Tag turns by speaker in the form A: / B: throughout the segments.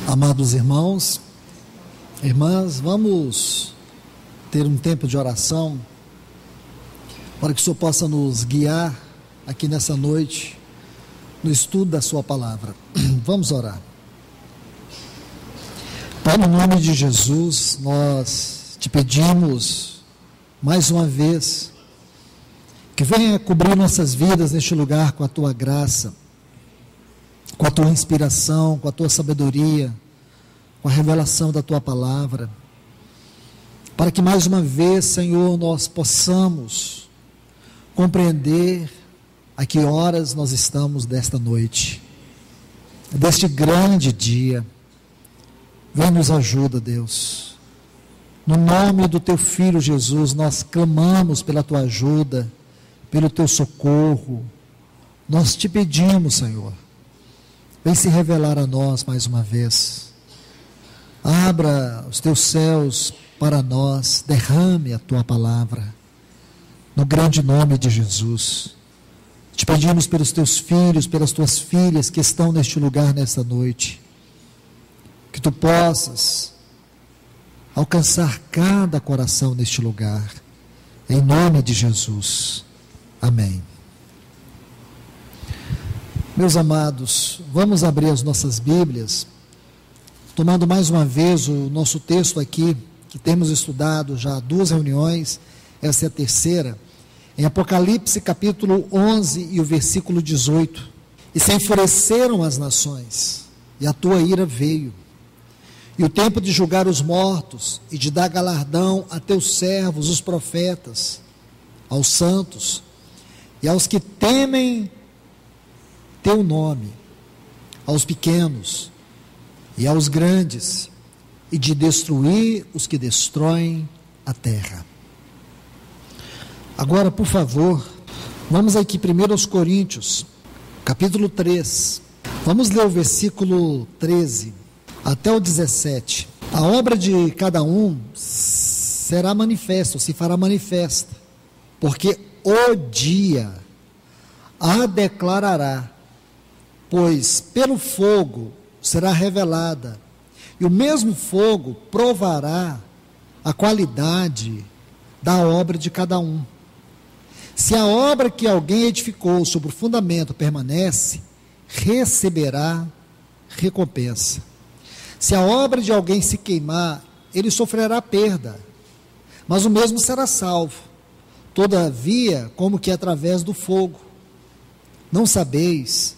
A: Amados irmãos, irmãs, vamos ter um tempo de oração para que o Senhor possa nos guiar aqui nessa noite no estudo da sua palavra. Vamos orar. Pai, no nome de Jesus, nós te pedimos mais uma vez que venha cobrir nossas vidas neste lugar com a tua graça, com a tua inspiração, com a tua sabedoria, com a revelação da tua palavra, para que mais uma vez, Senhor, nós possamos compreender a que horas nós estamos desta noite, deste grande dia. Vem nos ajuda, Deus. No nome do teu Filho Jesus, nós clamamos pela tua ajuda, pelo teu socorro. Nós te pedimos, Senhor, vem se revelar a nós mais uma vez. Abra os teus céus para nós, derrame a tua palavra, no grande nome de Jesus. Te pedimos pelos teus filhos, pelas tuas filhas que estão neste lugar nesta noite, que tu possas alcançar cada coração neste lugar, em nome de Jesus. Amém. Meus amados, vamos abrir as nossas Bíblias, tomando mais uma vez o nosso texto aqui, que temos estudado já há 2 reuniões, essa é a terceira, em Apocalipse capítulo 11 e o versículo 18. E se enfureceram as nações, e a tua ira veio, e o tempo de julgar os mortos, e de dar galardão a teus servos, os profetas, aos santos, e aos que temem teu nome, aos pequenos e aos grandes, e de destruir os que destroem a terra. Agora, por favor, vamos aqui 1 Coríntios, capítulo 3, vamos ler o versículo 13 até o 17. A obra de cada um será manifesta, ou se fará manifesta, porque o dia a declarará, pois pelo fogo será revelada, e o mesmo fogo provará a qualidade da obra de cada um. Se a obra que alguém edificou sobre o fundamento permanece, receberá recompensa. Se a obra de alguém se queimar, ele sofrerá perda, mas o mesmo será salvo, todavia, como que através do fogo. Não sabeis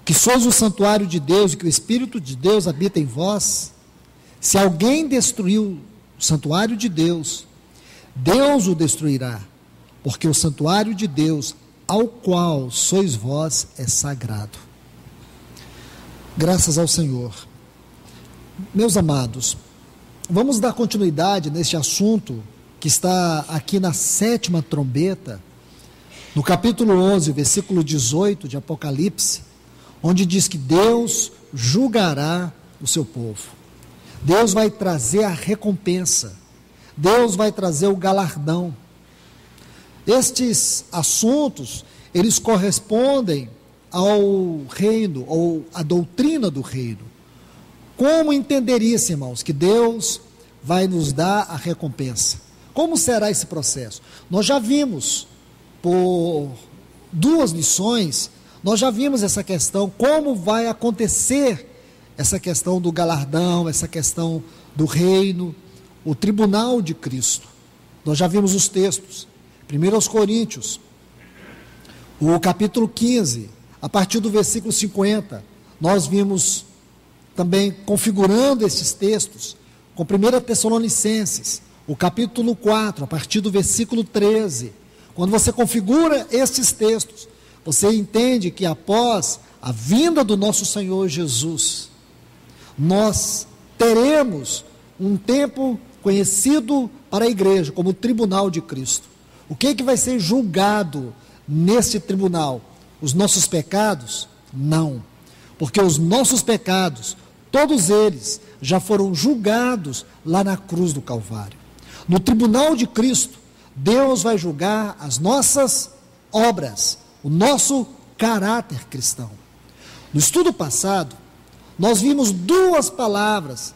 A: que sois o santuário de Deus e que o Espírito de Deus habita em vós? Se alguém destruiu o santuário de Deus, Deus o destruirá, porque o santuário de Deus, ao qual sois vós, é sagrado. Graças ao Senhor. Meus amados, vamos dar continuidade neste assunto que está aqui na 7ª trombeta, no capítulo 11, versículo 18 de Apocalipse, onde diz que Deus julgará o seu povo. Deus vai trazer a recompensa. Deus vai trazer o galardão. Estes assuntos, eles correspondem ao reino, ou à doutrina do reino. Como entender isso, irmãos? Que Deus vai nos dar a recompensa. Como será esse processo? Nós já vimos, por 2 lições, nós já vimos essa questão, como vai acontecer essa questão do galardão, essa questão do reino, o tribunal de Cristo. Nós já vimos os textos. 1 Coríntios, o capítulo 15, a partir do versículo 50, nós vimos também configurando esses textos, com 1 Tessalonicenses, o capítulo 4, a partir do versículo 13. Quando você configura esses textos, você entende que após a vinda do nosso Senhor Jesus, nós teremos um tempo conhecido para a igreja como o tribunal de Cristo. O que vai ser julgado nesse tribunal? Os nossos pecados? Não, porque os nossos pecados, todos eles já foram julgados lá na cruz do Calvário. No tribunal de Cristo, Deus vai julgar as nossas obras, o nosso caráter cristão. No estudo passado, nós vimos duas palavras.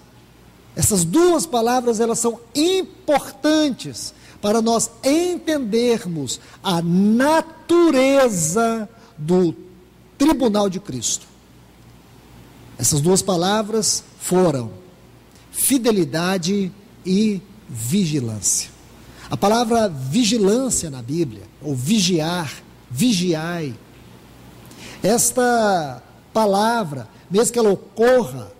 A: Essas duas palavras, elas são importantes para nós entendermos a natureza do tribunal de Cristo. Essas duas palavras foram fidelidade e vigilância. A palavra vigilância na Bíblia, ou vigiar, vigiai, esta palavra, mesmo que ela ocorra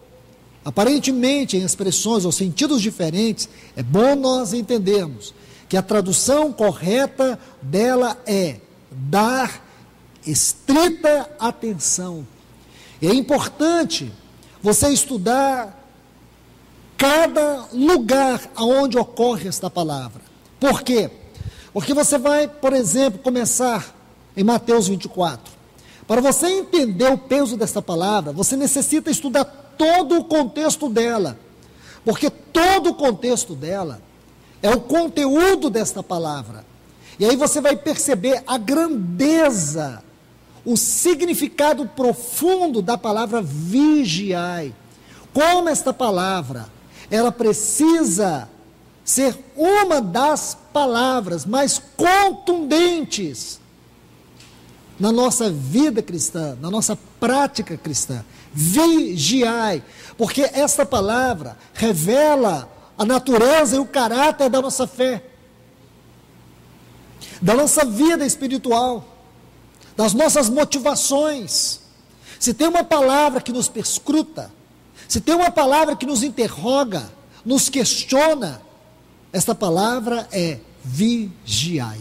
A: aparentemente em expressões ou sentidos diferentes, é bom nós entendermos que a tradução correta dela é dar estrita atenção. E é importante você estudar cada lugar onde ocorre esta palavra. Por quê? Porque você vai, por exemplo, começar em Mateus 24. Para você entender o peso desta palavra, você necessita estudar todo o contexto dela. Porque todo o contexto dela é o conteúdo desta palavra. E aí você vai perceber a grandeza, o significado profundo da palavra vigiai. Como esta palavra, ela precisa ser uma das palavras mais contundentes na nossa vida cristã, na nossa prática cristã. Vigiai, porque esta palavra revela a natureza e o caráter da nossa fé, da nossa vida espiritual, das nossas motivações. Se tem uma palavra que nos perscruta, se tem uma palavra que nos interroga, nos questiona, esta palavra é vigiai.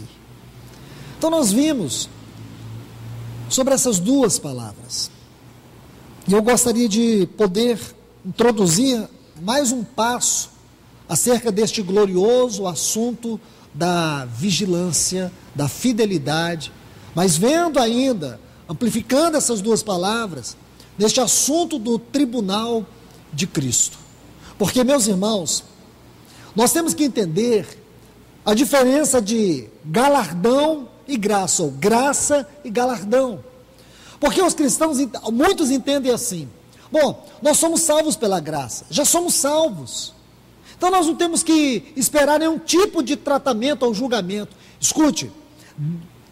A: Então nós vimos sobre essas duas palavras. E eu gostaria de poder introduzir mais um passo acerca deste glorioso assunto da vigilância, da fidelidade, mas vendo ainda, amplificando essas duas palavras, neste assunto do tribunal de Cristo. Porque, meus irmãos, nós temos que entender a diferença de galardão e graça, ou graça e galardão. Porque os cristãos, muitos entendem assim: bom, nós somos salvos pela graça, já somos salvos, então nós não temos que esperar nenhum tipo de tratamento ou julgamento. Escute,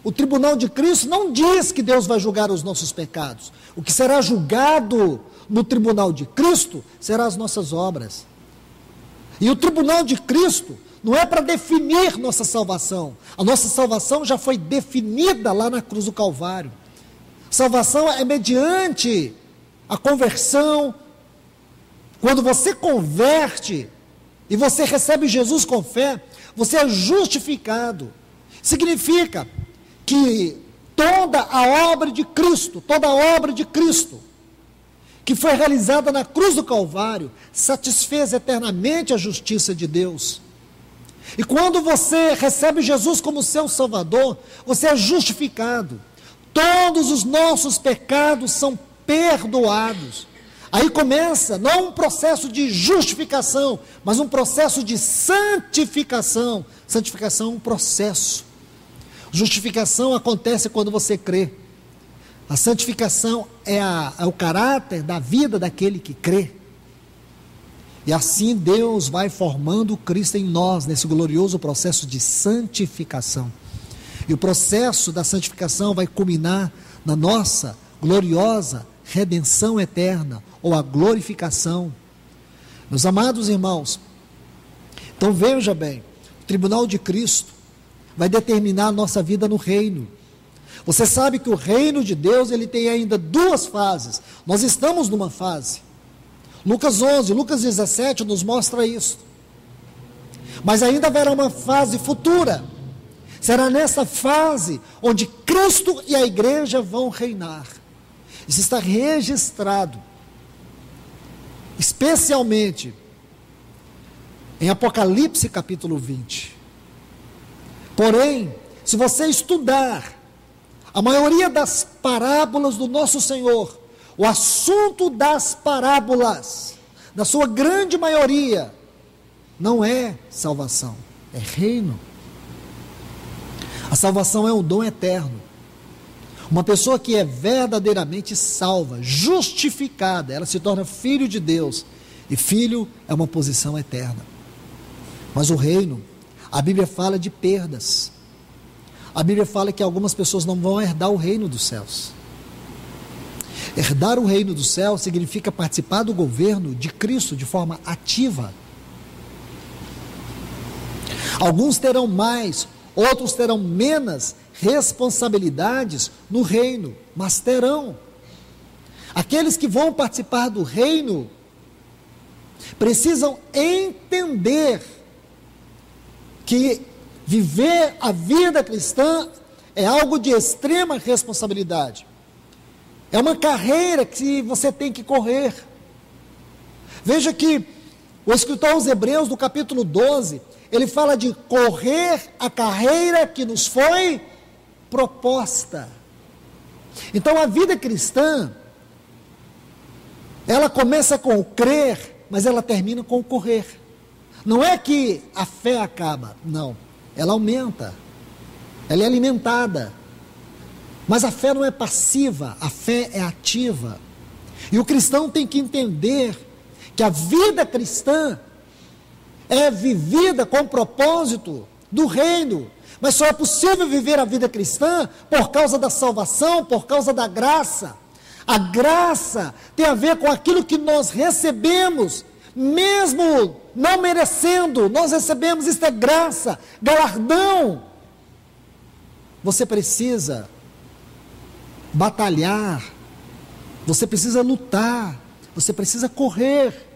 A: o tribunal de Cristo não diz que Deus vai julgar os nossos pecados. O que será julgado no tribunal de Cristo serão as nossas obras. E o tribunal de Cristo não é para definir nossa salvação. A nossa salvação já foi definida lá na cruz do Calvário. Salvação é mediante a conversão. Quando você converte e você recebe Jesus com fé, você é justificado. Significa que toda a obra de Cristo, que foi realizada na cruz do Calvário, satisfez eternamente a justiça de Deus. E quando você recebe Jesus como seu Salvador, você é justificado. Todos os nossos pecados são perdoados. Aí começa, não um processo de justificação, mas um processo de santificação. Santificação é um processo. Justificação acontece quando você crê. A santificação é o caráter da vida daquele que crê. E assim Deus vai formando Cristo em nós, nesse glorioso processo de santificação. E o processo da santificação vai culminar na nossa gloriosa redenção eterna, ou a glorificação. Meus amados irmãos, então veja bem, o tribunal de Cristo vai determinar a nossa vida no reino. Você sabe que o reino de Deus, ele tem ainda duas fases. Nós estamos numa fase. Lucas 11, Lucas 17 nos mostra isso. Mas ainda haverá uma fase futura. Será nessa fase onde Cristo e a igreja vão reinar. Isso está registrado, especialmente em Apocalipse capítulo 20. Porém, se você estudar a maioria das parábolas do nosso Senhor, o assunto das parábolas, na sua grande maioria, não é salvação, é reino. A salvação é um dom eterno. Uma pessoa que é verdadeiramente salva, justificada, ela se torna filho de Deus. E filho é uma posição eterna. Mas o reino, a Bíblia fala de perdas. A Bíblia fala que algumas pessoas não vão herdar o reino dos céus. Herdar o reino dos céus significa participar do governo de Cristo de forma ativa. Alguns terão mais, outros terão menos responsabilidades no reino, mas terão. Aqueles que vão participar do reino precisam entender que viver a vida cristã é algo de extrema responsabilidade. É uma carreira que você tem que correr. Veja que o escritor aos Hebreus, no capítulo 12, ele fala de correr a carreira que nos foi proposta. Então a vida cristã, ela começa com o crer, mas ela termina com o correr. Não é que a fé acaba, não. Ela aumenta, ela é alimentada. Mas a fé não é passiva, a fé é ativa. E o cristão tem que entender que a vida cristã é vivida com o propósito do reino. Mas só é possível viver a vida cristã por causa da salvação, por causa da graça. A graça tem a ver com aquilo que nós recebemos, mesmo não merecendo, nós recebemos, isto é graça, galardão. Você precisa batalhar, você precisa lutar, você precisa correr.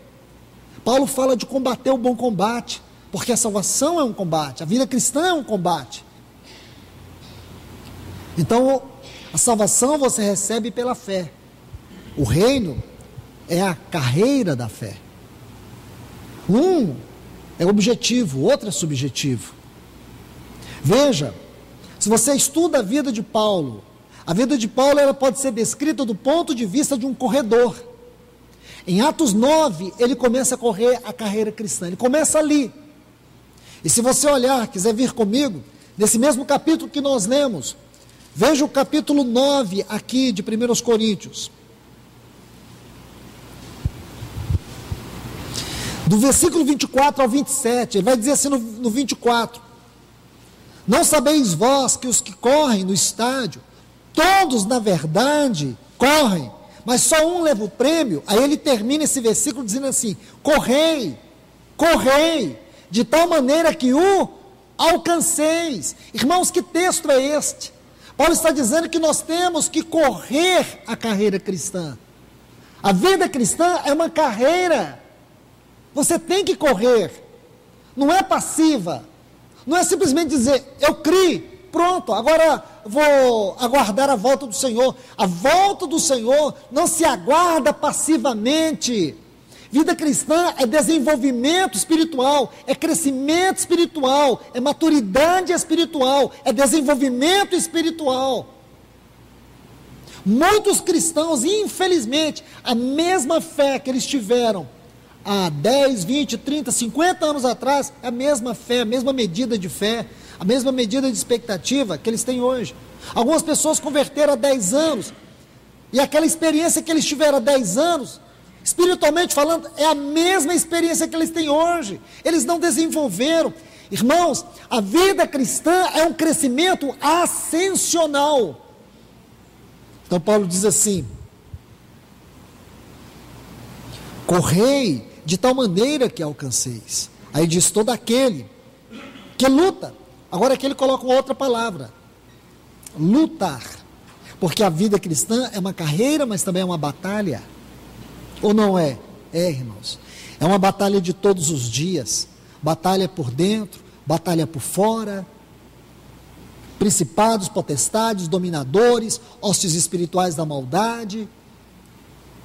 A: Paulo fala de combater o bom combate, porque a salvação é um combate, a vida cristã é um combate. Então, a salvação você recebe pela fé. O reino é a carreira da fé. Um é objetivo, o outro é subjetivo. Veja, se você estuda a vida de Paulo, ela pode ser descrita do ponto de vista de um corredor. Em Atos 9, ele começa a correr a carreira cristã, ele começa ali. E se você olhar, quiser vir comigo, nesse mesmo capítulo que nós lemos, veja o capítulo 9 aqui de 1 Coríntios. Do versículo 24 ao 27, ele vai dizer assim no 24: não sabeis vós que os que correm no estádio, todos na verdade correm, mas só um leva o prêmio? Aí ele termina esse versículo dizendo assim: correi, correi, de tal maneira que o alcanceis. Irmãos, que texto é este? Paulo está dizendo que nós temos que correr a carreira cristã. A vida cristã é uma carreira. Você tem que correr. Não é passiva. Não é simplesmente dizer, eu criei, pronto, agora vou aguardar a volta do Senhor. A volta do Senhor não se aguarda passivamente. Vida cristã é desenvolvimento espiritual, é crescimento espiritual, é maturidade espiritual, é desenvolvimento espiritual. Muitos cristãos, infelizmente, a mesma fé que eles tiveram há 10, 20, 30, 50 anos atrás, é a mesma fé, a mesma medida de fé, a mesma medida de expectativa que eles têm hoje. Algumas pessoas converteram há 10 anos, e aquela experiência que eles tiveram há 10 anos, espiritualmente falando, é a mesma experiência que eles têm hoje. Eles não desenvolveram. Irmãos, a vida cristã é um crescimento ascensional. Então Paulo diz assim: correi de tal maneira que alcanceis. Aí diz todo aquele que luta. Agora aqui ele coloca uma outra palavra: lutar. Porque a vida cristã é uma carreira, mas também é uma batalha. Ou não é? É, irmãos. É uma batalha de todos os dias. Batalha por dentro, batalha por fora. Principados, potestades, dominadores, hostes espirituais da maldade.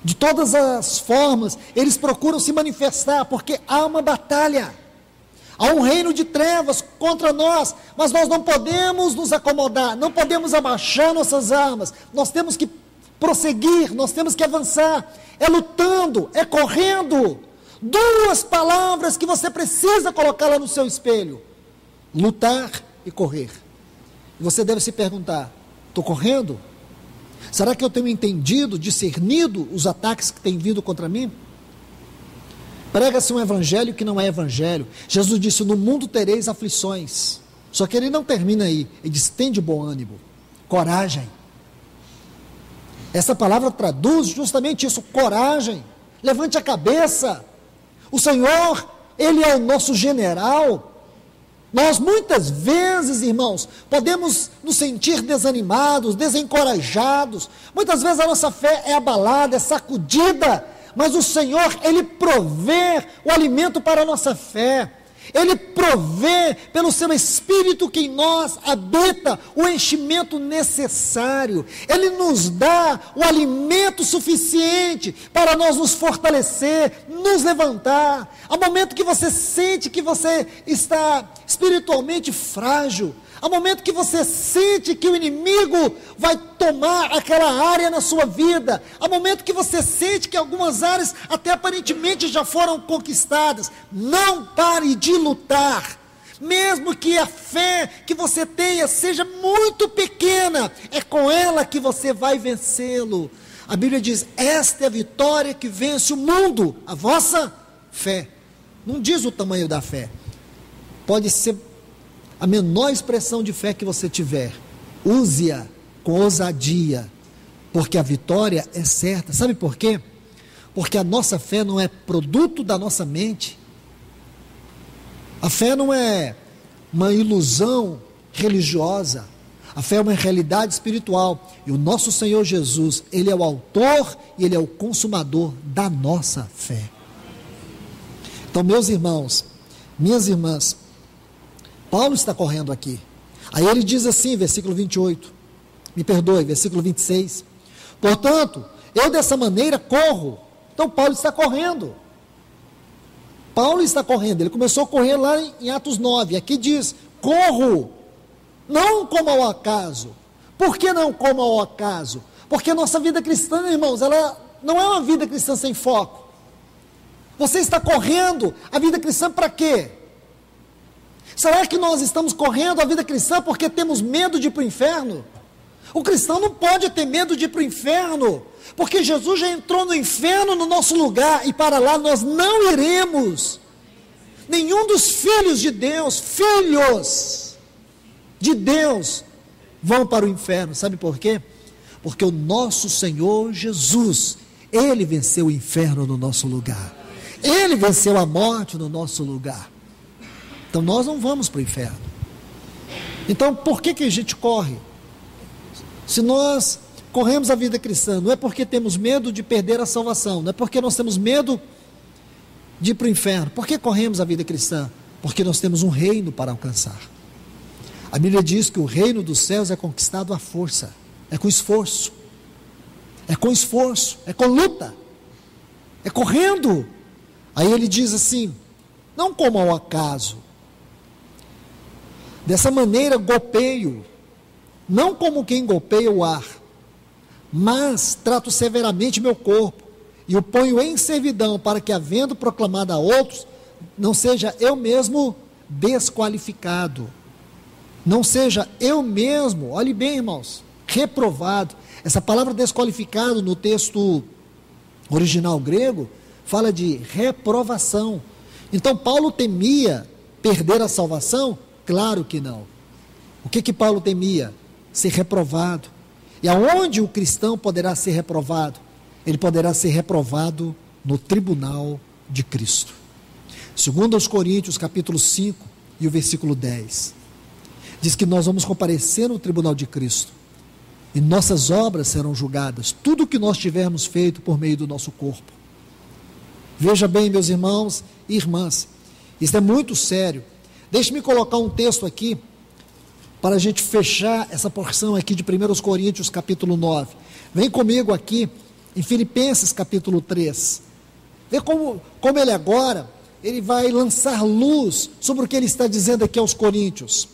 A: De todas as formas, eles procuram se manifestar, porque há uma batalha. Há um reino de trevas contra nós, mas nós não podemos nos acomodar, não podemos abaixar nossas armas. Nós temos que prosseguir, nós temos que avançar. É lutando, é correndo. Duas palavras que você precisa colocar lá no seu espelho: lutar e correr. E você deve se perguntar: estou correndo Será que eu tenho entendido, discernido os ataques que têm vindo contra mim? Prega-se um evangelho que não é evangelho. Jesus disse: no mundo tereis aflições. Só que ele não termina aí. Ele diz: tende bom ânimo, coragem. Essa palavra traduz justamente isso: coragem. Levante a cabeça. O Senhor, Ele é o nosso general. Nós muitas vezes, irmãos, podemos nos sentir desanimados, desencorajados. Muitas vezes a nossa fé é abalada, é sacudida. Mas o Senhor, Ele provê o alimento para a nossa fé. Ele provê pelo seu Espírito que em nós habita o enchimento necessário. Ele nos dá o alimento suficiente para nós nos fortalecer, nos levantar. Há momento que você sente que você está espiritualmente frágil. Há momento que você sente que o inimigo vai tomar aquela área na sua vida. Há momento que você sente que algumas áreas até aparentemente já foram conquistadas. Não pare de lutar. Mesmo que a fé que você tenha seja muito pequena, é com ela que você vai vencê-lo. A Bíblia diz: esta é a vitória que vence o mundo, a vossa fé. Não diz o tamanho da fé. Pode ser a menor expressão de fé que você tiver, use-a com ousadia, porque a vitória é certa. Sabe por quê? Porque a nossa fé não é produto da nossa mente. A fé não é uma ilusão religiosa. A fé é uma realidade espiritual. E o nosso Senhor Jesus, Ele é o autor e Ele é o consumador da nossa fé. Então, meus irmãos, minhas irmãs, Paulo está correndo aqui. Aí ele diz assim, versículo 28, me perdoe, versículo 26. Portanto, eu dessa maneira corro. Então Paulo está correndo. Paulo está correndo. Ele começou a correr lá em Atos 9. Aqui diz: corro, não como ao acaso. Por que não como ao acaso? Porque a nossa vida cristã, irmãos, ela não é uma vida cristã sem foco. Você está correndo a vida cristã para quê? Será que nós estamos correndo a vida cristã porque temos medo de ir para o inferno? O cristão não pode ter medo de ir para o inferno, porque Jesus já entrou no inferno no nosso lugar, e para lá nós não iremos. Nenhum dos filhos de Deus, vão para o inferno. Sabe por quê? Porque o nosso Senhor Jesus, Ele venceu o inferno no nosso lugar. Ele venceu a morte no nosso lugar. Então nós não vamos para o inferno. Então por que a gente corre? Se nós corremos a vida cristã, não é porque temos medo de perder a salvação, não é porque nós temos medo de ir para o inferno. Por que corremos a vida cristã? Porque nós temos um reino para alcançar. A Bíblia diz que o reino dos céus é conquistado à força, é com esforço, é com luta, é correndo. Aí ele diz assim: não como ao acaso. Dessa maneira golpeio, não como quem golpeia o ar, mas trato severamente meu corpo, e o ponho em servidão, para que, havendo proclamado a outros, não seja eu mesmo desqualificado, não seja eu mesmo, olhe bem, irmãos, reprovado. Essa palavra desqualificado no texto original grego fala de reprovação. Então Paulo temia perder a salvação? Claro que não. O que Paulo temia? Ser reprovado. E aonde o cristão poderá ser reprovado? Ele poderá ser reprovado no tribunal de Cristo. Segundo aos Coríntios, capítulo 5 e o versículo 10, diz que nós vamos comparecer no tribunal de Cristo, e nossas obras serão julgadas, tudo o que nós tivermos feito por meio do nosso corpo. Veja bem, meus irmãos e irmãs, isso é muito sério. Deixe-me colocar um texto aqui, para a gente fechar essa porção aqui de 1 Coríntios capítulo 9. Vem comigo aqui em Filipenses capítulo 3. Vê como ele agora, ele vai lançar luz sobre o que ele está dizendo aqui aos Coríntios.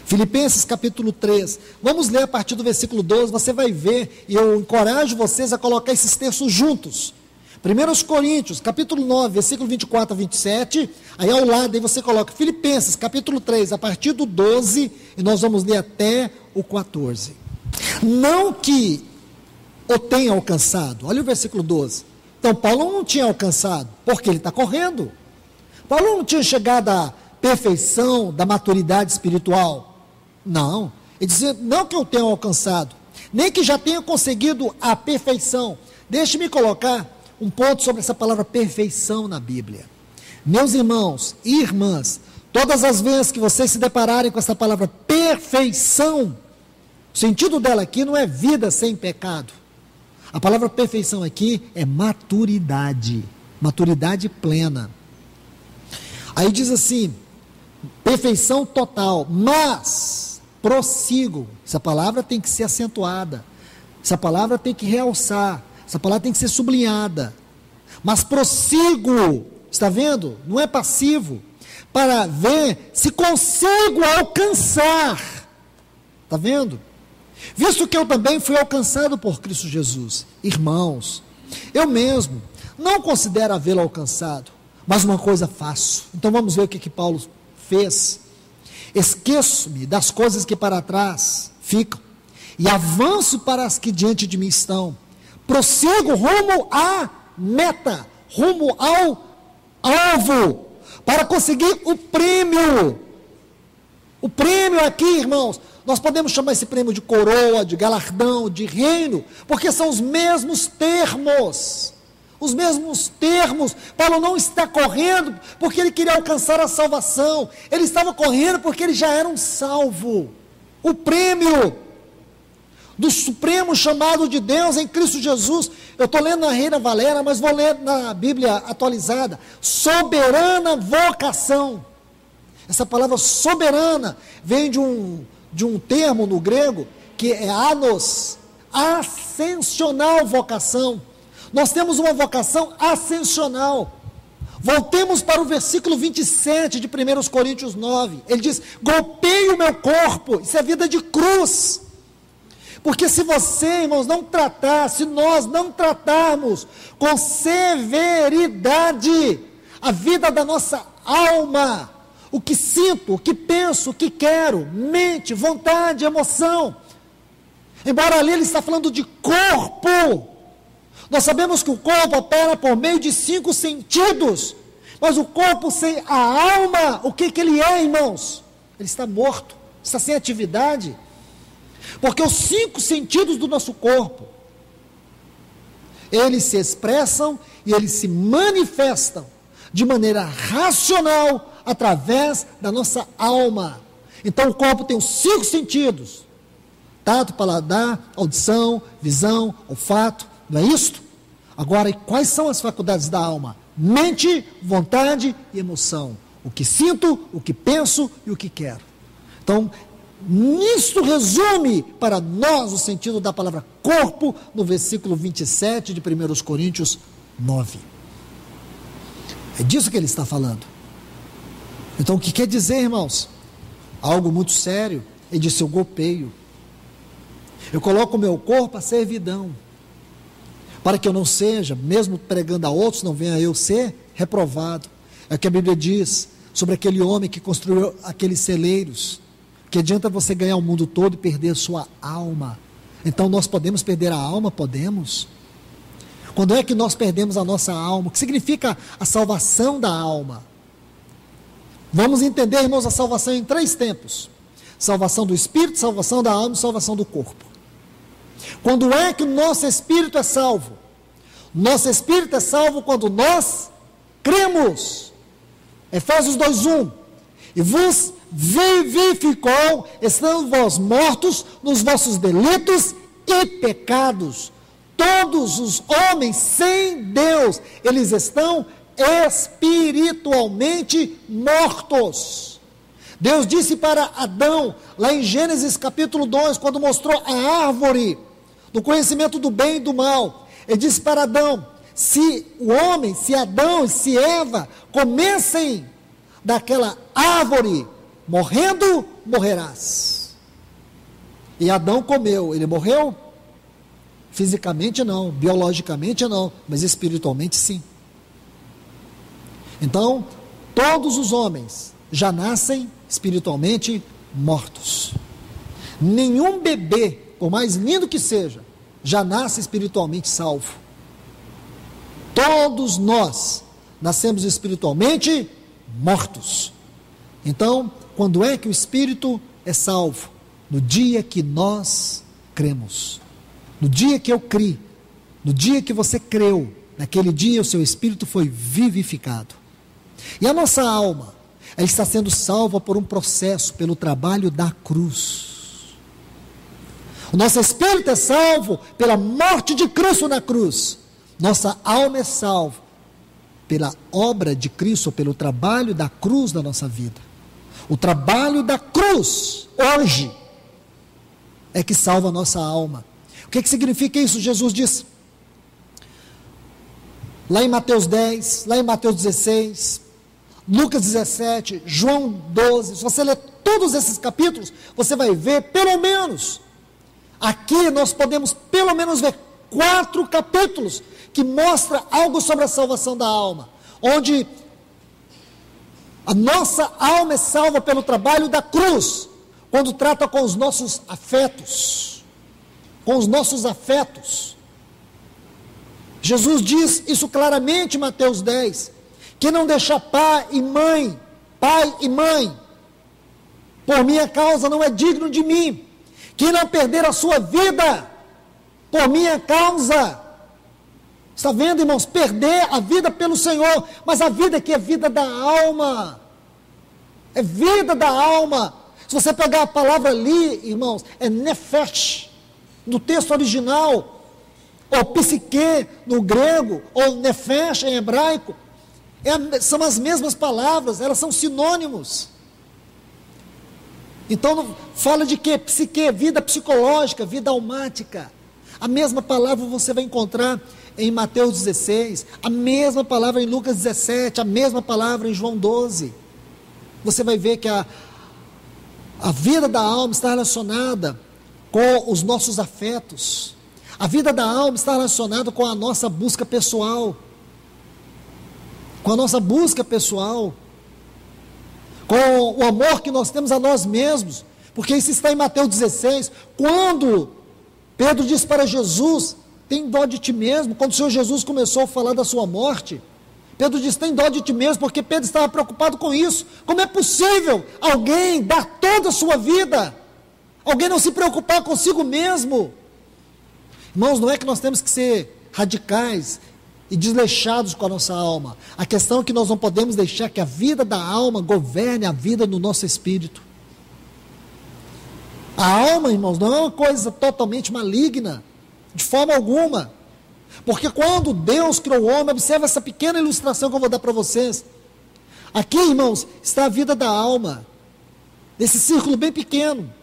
A: Filipenses capítulo 3, vamos ler a partir do versículo 12, você vai ver, e eu encorajo vocês a colocar esses textos juntos. 1 Coríntios, capítulo 9, versículo 24 a 27, aí ao lado, aí você coloca Filipenses, capítulo 3, a partir do 12, e nós vamos ler até o 14. Não que o tenha alcançado. Olha o versículo 12. Então, Paulo não tinha alcançado, porque ele está correndo. Paulo não tinha chegado à perfeição da maturidade espiritual. Não. Ele dizia, não que eu tenha alcançado, nem que já tenha conseguido a perfeição. Deixe-me colocar um ponto sobre essa palavra perfeição na Bíblia. Meus irmãos e irmãs, todas as vezes que vocês se depararem com essa palavra perfeição, o sentido dela aqui não é vida sem pecado. A palavra perfeição aqui é maturidade, maturidade plena. Aí diz assim, perfeição total, mas prossigo. Essa palavra tem que ser acentuada, essa palavra tem que realçar, essa palavra tem que ser sublinhada. Mas prossigo, está vendo? Não é passivo, para ver se consigo alcançar. Está vendo? Visto que eu também fui alcançado por Cristo Jesus. Irmãos, eu mesmo não considero havê-lo alcançado, mas uma coisa faço. Então vamos ver o que Paulo fez. Esqueço-me das coisas que para trás ficam e avanço para as que diante de mim estão. Prossigo rumo à meta, rumo ao alvo, para conseguir o prêmio. O prêmio aqui, irmãos, nós podemos chamar esse prêmio de coroa, de galardão, de reino, porque são os mesmos termos. Os mesmos termos. Paulo não está correndo porque ele queria alcançar a salvação. Ele estava correndo porque ele já era um salvo. O prêmio do supremo chamado de Deus em Cristo Jesus. Eu estou lendo na Reina Valera, mas vou ler na Bíblia atualizada. Soberana vocação. Essa palavra soberana vem de um termo no grego que é anos, ascensional vocação. Nós temos uma vocação ascensional. Voltemos para o versículo 27 de 1 Coríntios 9. Ele diz, golpeie o meu corpo. Isso é vida de cruz. Porque se você, irmãos, não tratar, se nós não tratarmos com severidade a vida da nossa alma, o que sinto, o que penso, o que quero, mente, vontade, emoção. Embora ali ele está falando de corpo, nós sabemos que o corpo opera por meio de 5 sentidos, mas o corpo sem a alma, o que ele é, irmãos? Ele está morto, está sem atividade, porque os 5 sentidos do nosso corpo, eles se expressam e eles se manifestam de maneira racional, através da nossa alma. Então o corpo tem os 5 sentidos: tato, paladar, audição, visão, olfato, não é isto? Agora, e quais são as faculdades da alma? Mente, vontade e emoção. O que sinto, o que penso e o que quero. Então, nisto resume para nós o sentido da palavra corpo, no versículo 27 de 1 Coríntios 9. É disso que ele está falando. Então, o que quer dizer, irmãos? Algo muito sério. Ele disse, eu golpeio. Eu coloco o meu corpo à servidão, para que eu não seja, mesmo pregando a outros, não venha eu ser reprovado. É o que a Bíblia diz sobre aquele homem que construiu aqueles celeiros. Que adianta você ganhar o mundo todo e perder a sua alma? Então, nós podemos perder a alma? Podemos. Quando é que nós perdemos a nossa alma? O que significa a salvação da alma? Vamos entender, irmãos, a salvação em 3 tempos: salvação do espírito, salvação da alma e salvação do corpo. Quando é que o nosso espírito é salvo? Nosso espírito é salvo quando nós cremos. Efésios 2:1. E vos vivificou, estando vós mortos nos vossos delitos e pecados. Todos os homens sem Deus, eles estão espiritualmente mortos. Deus disse para Adão, lá em Gênesis capítulo 2, quando mostrou a árvore do conhecimento do bem e do mal, ele disse para Adão, se o homem, se Adão e se Eva comessem daquela árvore, morrendo, morrerás. E Adão comeu, ele morreu? Fisicamente não, biologicamente não, mas espiritualmente sim. Então, todos os homens já nascem espiritualmente mortos. Nenhum bebê por mais lindo que seja, já nasce espiritualmente salvo. Todos nós nascemos espiritualmente mortos. Então, quando é que o espírito é salvo? No dia que nós cremos. No dia que eu criei, no dia que você creu, naquele dia o seu espírito foi vivificado. E a nossa alma, ela está sendo salva por um processo, pelo trabalho da cruz. O nosso espírito é salvo pela morte de Cristo na cruz. Nossa alma é salva pela obra de Cristo, pelo trabalho da cruz na nossa vida. O trabalho da cruz, hoje, é que salva a nossa alma. O que significa isso? Jesus diz, lá em Mateus 10, lá em Mateus 16, Lucas 17, João 12, se você ler todos esses capítulos, você vai ver, pelo menos, aqui nós podemos pelo menos ver 4 capítulos, que mostra algo sobre a salvação da alma, onde a nossa alma é salva pelo trabalho da cruz, quando trata com os nossos afetos, Jesus diz isso claramente em Mateus 10, que não deixar pai e mãe, por minha causa não é digno de mim, que não perder a sua vida, por minha causa. Está vendo, irmãos? Perder a vida pelo Senhor, mas a vida aqui é vida da alma, é vida da alma. Se você pegar a palavra ali, irmãos, é nefesh, no texto original, ou psique no grego, ou nefesh em hebraico, são as mesmas palavras, elas são sinônimos. Então, fala de quê? Psique, vida psicológica, vida almática. A mesma palavra você vai encontrar em Mateus 16, a mesma palavra em Lucas 17, a mesma palavra em João 12. Você vai ver que a vida da alma está relacionada com os nossos afetos. A vida da alma está relacionada com a nossa busca pessoal. Com a nossa busca pessoal. Com o amor que nós temos a nós mesmos. Porque isso está em Mateus 16. Quando Pedro diz para Jesus, tem dó de ti mesmo. Quando o Senhor Jesus começou a falar da sua morte, Pedro diz, tem dó de ti mesmo, porque Pedro estava preocupado com isso. Como é possível alguém dar toda a sua vida? Alguém não se preocupar consigo mesmo? Irmãos, não é que nós temos que ser radicais e desleixados com a nossa alma. A questão é que nós não podemos deixar que a vida da alma governe a vida do nosso espírito. A alma, irmãos, não é uma coisa totalmente maligna, de forma alguma. Porque quando Deus criou o homem, observa essa pequena ilustração que eu vou dar para vocês. Aqui, irmãos, está a vida da alma, nesse círculo bem pequeno.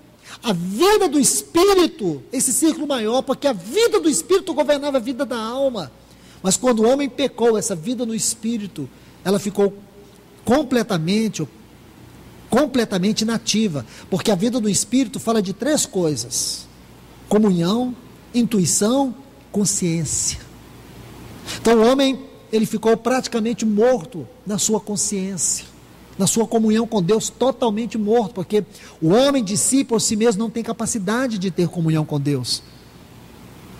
A: A vida do espírito, esse círculo maior, porque a vida do espírito governava a vida da alma. Mas quando o homem pecou, essa vida no espírito, ela ficou completamente inativa. Porque a vida do espírito fala de 3 coisas: comunhão, intuição, consciência. Então o homem, ele ficou praticamente morto na sua consciência, na sua comunhão com Deus, totalmente morto, porque o homem de si, por si mesmo, não tem capacidade de ter comunhão com Deus.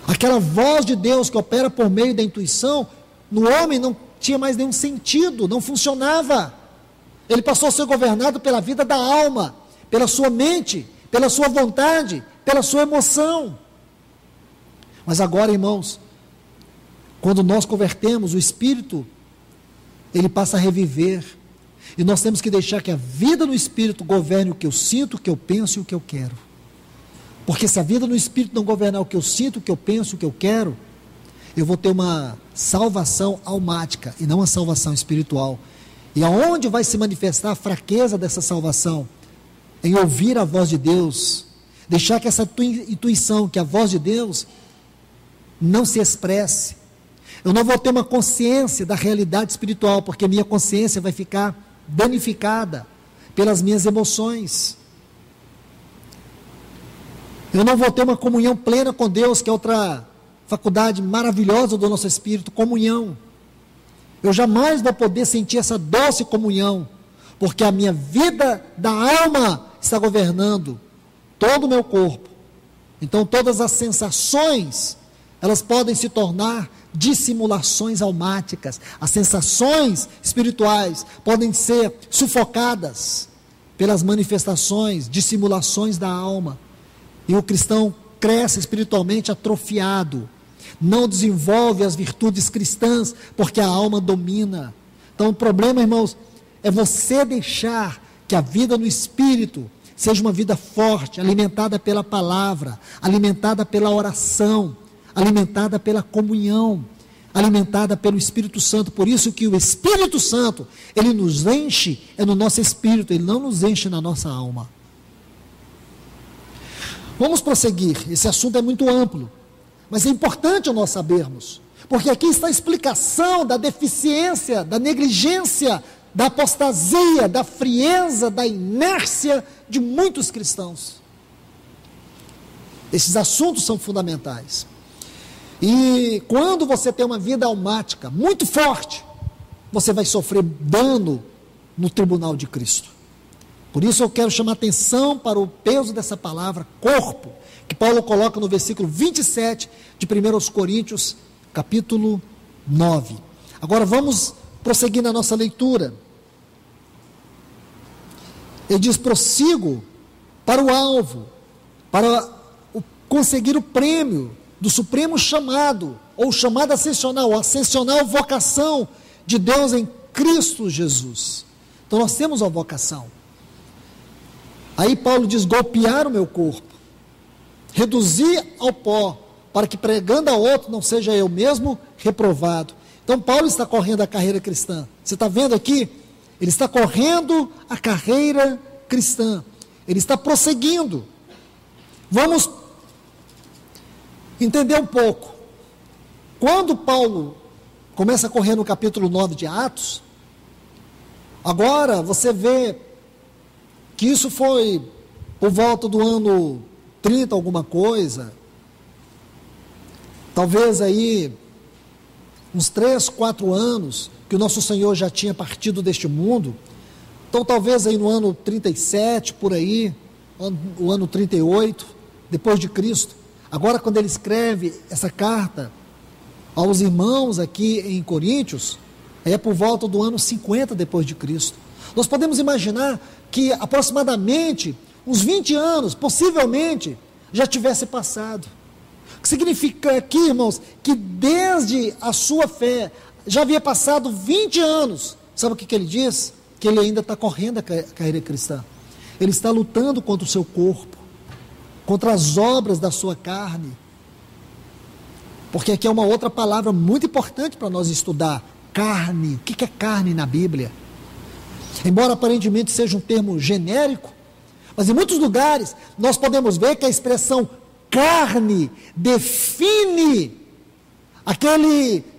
A: Aquela voz de Deus que opera por meio da intuição, no homem não tinha mais nenhum sentido, não funcionava. Ele passou a ser governado pela vida da alma, pela sua mente, pela sua vontade, pela sua emoção. Mas agora, irmãos, quando nós convertemos, o Espírito, ele passa a reviver. E nós temos que deixar que a vida no Espírito governe o que eu sinto, o que eu penso e o que eu quero. Porque se a vida no Espírito não governar o que eu sinto, o que eu penso, o que eu quero, eu vou ter uma salvação almática e não uma salvação espiritual. E aonde vai se manifestar a fraqueza dessa salvação? Em ouvir a voz de Deus, deixar que essa intuição, que a voz de Deus não se expresse. Eu não vou ter uma consciência da realidade espiritual, porque minha consciência vai ficar danificada pelas minhas emoções. Eu não vou ter uma comunhão plena com Deus, que é outra faculdade maravilhosa do nosso espírito, comunhão. Eu jamais vou poder sentir essa doce comunhão, porque a minha vida da alma está governando todo o meu corpo. Então todas as sensações, elas podem se tornar dissimulações almáticas. As sensações espirituais podem ser sufocadas pelas manifestações, dissimulações da alma. E o cristão cresce espiritualmente atrofiado, não desenvolve as virtudes cristãs, porque a alma domina. Então o problema, irmãos, é você deixar que a vida no Espírito seja uma vida forte, alimentada pela palavra, alimentada pela oração, alimentada pela comunhão, alimentada pelo Espírito Santo. Por isso que o Espírito Santo, ele nos enche, é no nosso espírito, ele não nos enche na nossa alma. Vamos prosseguir, esse assunto é muito amplo, mas é importante nós sabermos, porque aqui está a explicação da deficiência, da negligência, da apostasia, da frieza, da inércia de muitos cristãos. Esses assuntos são fundamentais. E quando você tem uma vida almática muito forte, você vai sofrer dano no tribunal de Cristo. Por isso eu quero chamar atenção para o peso dessa palavra, corpo, que Paulo coloca no versículo 27 de 1 Coríntios, capítulo 9. Agora vamos prosseguir na nossa leitura. Ele diz: prossigo para o alvo, para conseguir o prêmio do supremo chamado, ou chamada ascensional, ascensional vocação de Deus em Cristo Jesus. Então nós temos uma vocação. Aí Paulo diz: golpear o meu corpo, reduzir ao pó, para que pregando a outro não seja eu mesmo reprovado. Então Paulo está correndo a carreira cristã. Você está vendo aqui? Ele está correndo a carreira cristã. Ele está prosseguindo. Vamos entender um pouco. Quando Paulo começa a correr no capítulo 9 de Atos, agora você vê que isso foi por volta do ano 30 alguma coisa, talvez aí uns 3, 4 anos que o nosso Senhor já tinha partido deste mundo. Então talvez aí no ano 37, por aí, o ano 38, depois de Cristo. Agora quando ele escreve essa carta aos irmãos aqui em Coríntios, é por volta do ano 50 depois de Cristo. Nós podemos imaginar que aproximadamente uns 20 anos, possivelmente, já tivesse passado. O que significa aqui, irmãos, que desde a sua fé já havia passado 20 anos. Sabe o que ele diz? Que ele ainda está correndo a carreira cristã. Ele está lutando contra o seu corpo, contra as obras da sua carne. Porque aqui é uma outra palavra muito importante para nós estudar: carne. O que é carne na Bíblia? Embora aparentemente seja um termo genérico, mas em muitos lugares nós podemos ver que a expressão carne define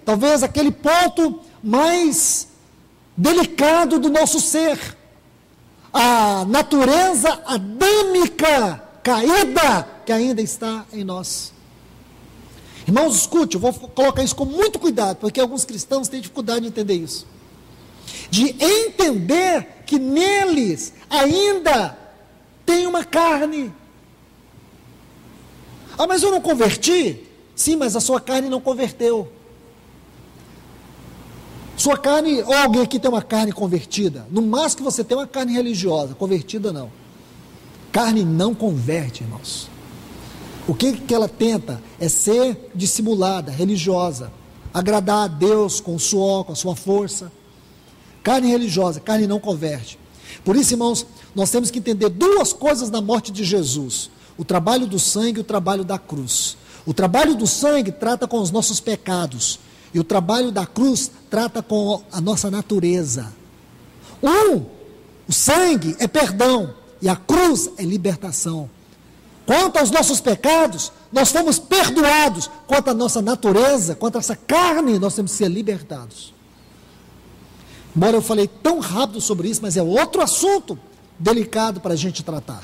A: talvez aquele ponto mais delicado do nosso ser, a natureza adâmica caída que ainda está em nós. Irmãos, escute, eu vou colocar isso com muito cuidado, porque alguns cristãos têm dificuldade de entender isso, de entender que neles ainda tem uma carne. Ah, mas eu não converti? Sim, mas a sua carne não converteu. Sua carne, ou alguém aqui tem uma carne convertida? No máximo que você tem uma carne religiosa, convertida não. Carne não converte, irmãos. O que ela tenta é ser dissimulada, religiosa, agradar a Deus com o suor, com a sua força. Carne religiosa, carne não converte. Por isso, irmãos, nós temos que entender duas coisas na morte de Jesus: o trabalho do sangue e o trabalho da cruz. O trabalho do sangue trata com os nossos pecados, e o trabalho da cruz trata com a nossa natureza. O sangue é perdão, e a cruz é libertação. Quanto aos nossos pecados, nós fomos perdoados. Quanto à nossa natureza, quanto a essa carne, nós temos que ser libertados. Embora eu falei tão rápido sobre isso, mas é outro assunto delicado para a gente tratar.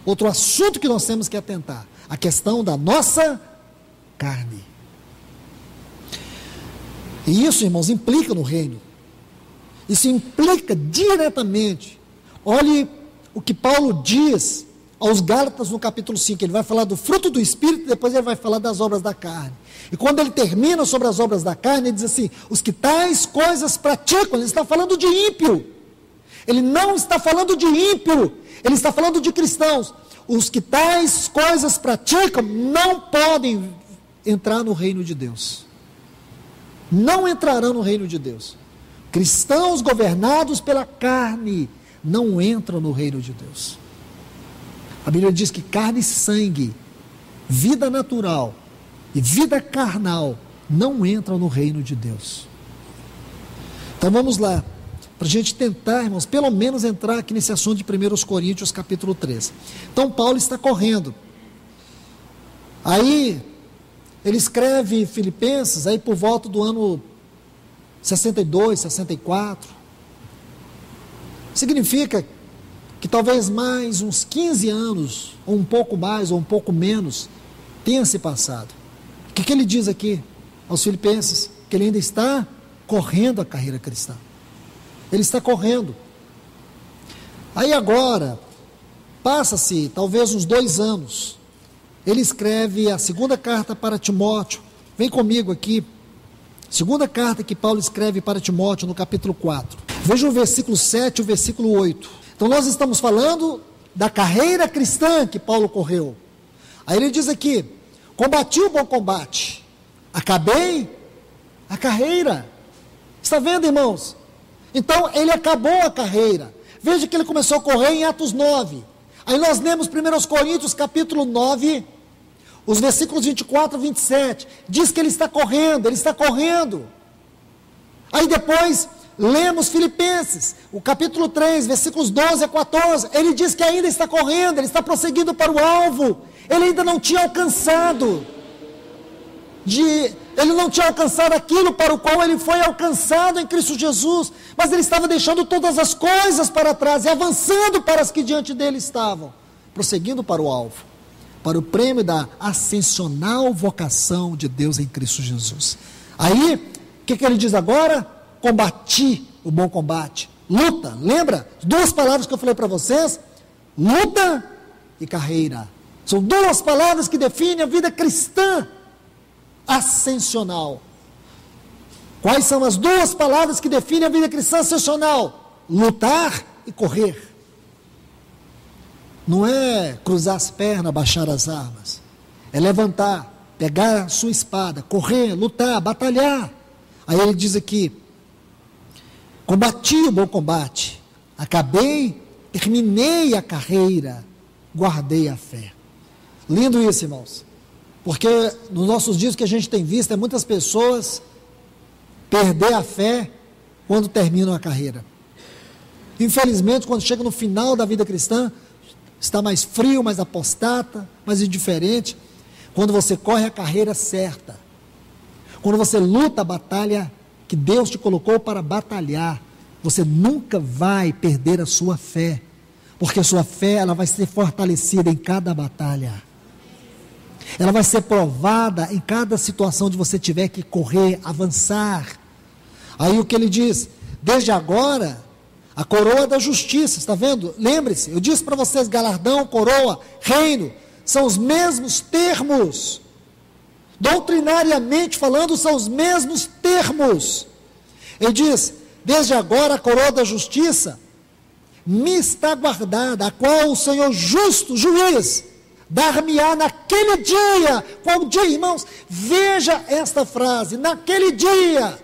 A: Outro assunto que nós temos que atentar: a questão da nossa carne. E isso, irmãos, implica no reino. Isso implica diretamente. Olhe o que Paulo diz aos Gálatas no capítulo 5, ele vai falar do fruto do Espírito, depois ele vai falar das obras da carne. E quando ele termina sobre as obras da carne, ele diz assim, os que tais coisas praticam, ele está falando de ímpio. Ele não está falando de ímpio, ele está falando de cristãos. Os que tais coisas praticam não podem entrar no reino de Deus. Não entrarão no reino de Deus. Cristãos governados pela carne não entram no reino de Deus. A Bíblia diz que carne e sangue, vida natural e vida carnal não entram no reino de Deus. Então vamos lá, para a gente tentar, irmãos, pelo menos entrar aqui nesse assunto de 1 Coríntios capítulo 13. Então Paulo está correndo. Aí ele escreve Filipenses aí por volta do ano 62, 64. Significa que talvez mais uns 15 anos, ou um pouco mais, ou um pouco menos, tenha se passado. O que ele diz aqui aos Filipenses? Que ele ainda está correndo a carreira cristã. Ele está correndo. Aí agora, passa-se talvez uns 2 anos, ele escreve a segunda carta para Timóteo. Vem comigo aqui. Segunda carta que Paulo escreve para Timóteo no capítulo 4. Veja o versículo 7 e o versículo 8. Então nós estamos falando da carreira cristã que Paulo correu. Aí ele diz aqui, combati o bom combate, acabei a carreira. Está vendo, irmãos? Então ele acabou a carreira. Veja que ele começou a correr em Atos 9. Aí nós lemos 1 Coríntios capítulo 9, os versículos 24 e 27, diz que ele está correndo, ele está correndo. Aí depois, lemos Filipenses, o capítulo 3, versículos 12 a 14, ele diz que ainda está correndo, ele está prosseguindo para o alvo, ele ainda não tinha alcançado, ele não tinha alcançado aquilo para o qual ele foi alcançado em Cristo Jesus, mas ele estava deixando todas as coisas para trás e avançando para as que diante dele estavam, prosseguindo para o alvo, para o prêmio da ascensional vocação de Deus em Cristo Jesus. Aí, o que ele diz agora? Combati o bom combate, luta, lembra? 2 palavras que eu falei para vocês, luta e carreira, são 2 palavras que definem a vida cristã ascensional. Quais são as 2 palavras que definem a vida cristã ascensional? Lutar e correr. Não é cruzar as pernas, baixar as armas. É levantar, pegar a sua espada, correr, lutar, batalhar. Aí ele diz aqui, combati o bom combate, acabei, terminei a carreira, guardei a fé. Lindo isso, irmãos. Porque nos nossos dias o que a gente tem visto é muitas pessoas perder a fé quando terminam a carreira. Infelizmente, quando chega no final da vida cristã, está mais frio, mais apostata, mais indiferente. Quando você corre a carreira certa, quando você luta a batalha que Deus te colocou para batalhar, você nunca vai perder a sua fé, porque a sua fé ela vai ser fortalecida em cada batalha. Ela vai ser provada em cada situação de você tiver que correr, avançar. Aí o que ele diz? Desde agora, a coroa da justiça, está vendo? Lembre-se, eu disse para vocês, galardão, coroa, reino, são os mesmos termos. Doutrinariamente falando, são os mesmos termos. Ele diz, desde agora a coroa da justiça me está guardada, a qual o Senhor justo, juiz, dar-me-á naquele dia. Qual dia, irmãos? Veja esta frase, naquele dia.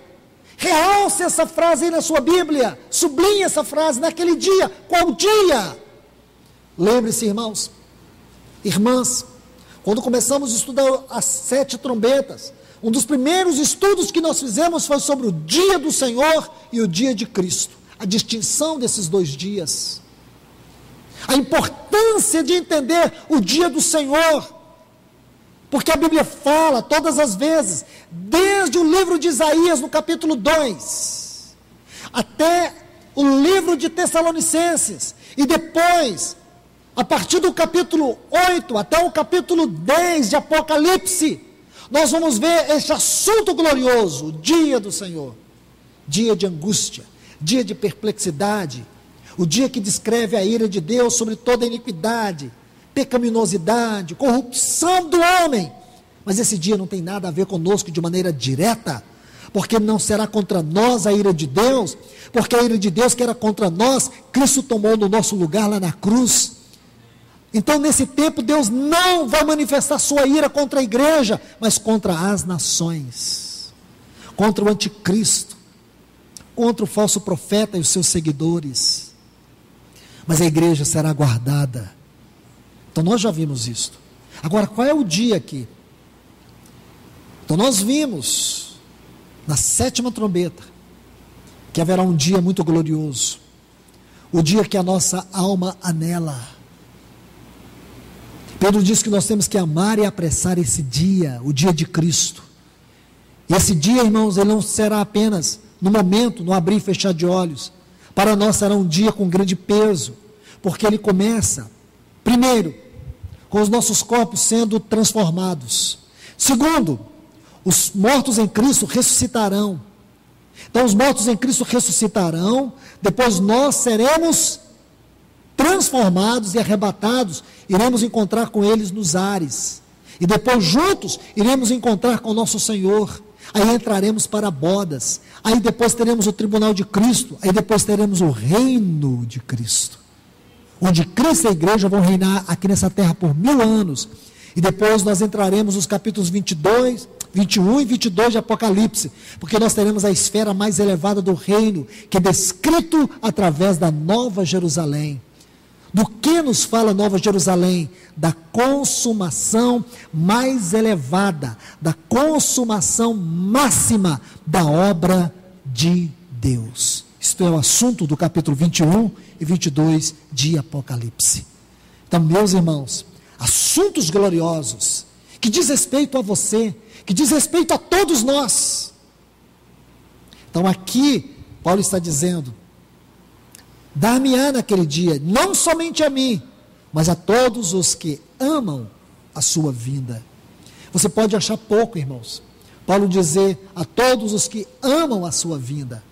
A: Realce essa frase aí na sua Bíblia, sublinhe essa frase, naquele dia. Qual dia? Lembre-se, irmãos, irmãs, quando começamos a estudar as 7 trombetas, um dos primeiros estudos que nós fizemos foi sobre o dia do Senhor e o dia de Cristo, a distinção desses 2 dias, a importância de entender o dia do Senhor, porque a Bíblia fala todas as vezes, desde o livro de Isaías no capítulo 2, até o livro de Tessalonicenses, e depois, a partir do capítulo 8 até o capítulo 10 de Apocalipse, nós vamos ver este assunto glorioso, o dia do Senhor, dia de angústia, dia de perplexidade, o dia que descreve a ira de Deus sobre toda a iniquidade, pecaminosidade, corrupção do homem. Mas esse dia não tem nada a ver conosco de maneira direta, porque não será contra nós a ira de Deus, porque a ira de Deus que era contra nós, Cristo tomou no nosso lugar lá na cruz. Então nesse tempo Deus não vai manifestar sua ira contra a igreja, mas contra as nações, contra o anticristo, contra o falso profeta e os seus seguidores. Mas a igreja será guardada. Então nós já vimos isto. Agora, qual é o dia aqui? Então nós vimos na 7ª trombeta que haverá um dia muito glorioso, o dia que a nossa alma anela. Pedro diz que nós temos que amar e apressar esse dia, o dia de Cristo. E esse dia, irmãos, ele não será apenas no momento, no abrir e fechar de olhos. Para nós será um dia com grande peso, porque ele começa, primeiro, com os nossos corpos sendo transformados. Segundo, os mortos em Cristo ressuscitarão. Então os mortos em Cristo ressuscitarão, depois nós seremos transformados e arrebatados, iremos encontrar com eles nos ares, e depois juntos iremos encontrar com o nosso Senhor. Aí entraremos para bodas, aí depois teremos o tribunal de Cristo, aí depois teremos o reino de Cristo, onde Cristo e a igreja vão reinar aqui nessa terra por 1000 anos, e depois nós entraremos nos capítulos 22, 21 e 22 de Apocalipse, porque nós teremos a esfera mais elevada do reino, que é descrito através da Nova Jerusalém. Do que nos fala Nova Jerusalém? Da consumação mais elevada, da consumação máxima da obra de Deus. Isto é o assunto do capítulo 21 e 22 de Apocalipse. Então, meus irmãos, assuntos gloriosos, que diz respeito a você, que diz respeito a todos nós. Então aqui, Paulo está dizendo, dar-me-á naquele dia, não somente a mim, mas a todos os que amam a sua vinda. Você pode achar pouco, irmãos, Paulo dizer a todos os que amam a sua vinda,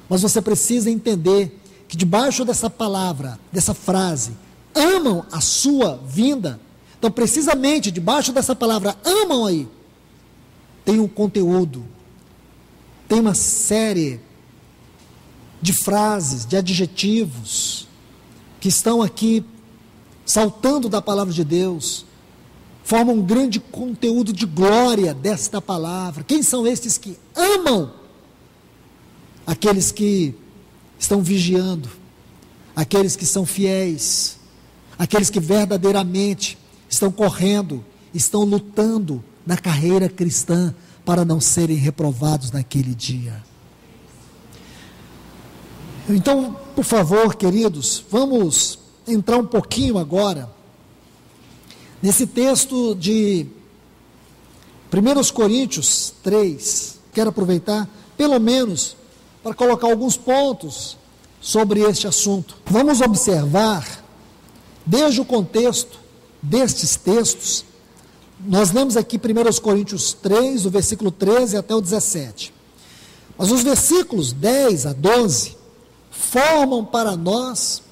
A: mas você precisa entender que debaixo dessa palavra, dessa frase, amam a sua vinda, então precisamente debaixo dessa palavra, amam aí, tem um conteúdo, tem uma série de frases, de adjetivos, que estão aqui saltando da palavra de Deus, formam um grande conteúdo de glória desta palavra. Quem são estes que amam? Aqueles que estão vigiando, aqueles que são fiéis, aqueles que verdadeiramente estão correndo, estão lutando na carreira cristã para não serem reprovados naquele dia. Então, por favor, queridos, vamos entrar um pouquinho agora nesse texto de 1 Coríntios 3. Quero aproveitar, pelo menos, para colocar alguns pontos sobre este assunto. Vamos observar, desde o contexto destes textos, nós lemos aqui 1 Coríntios 3, do versículo 13 até o 17. Mas os versículos 10 a 12 formam para nós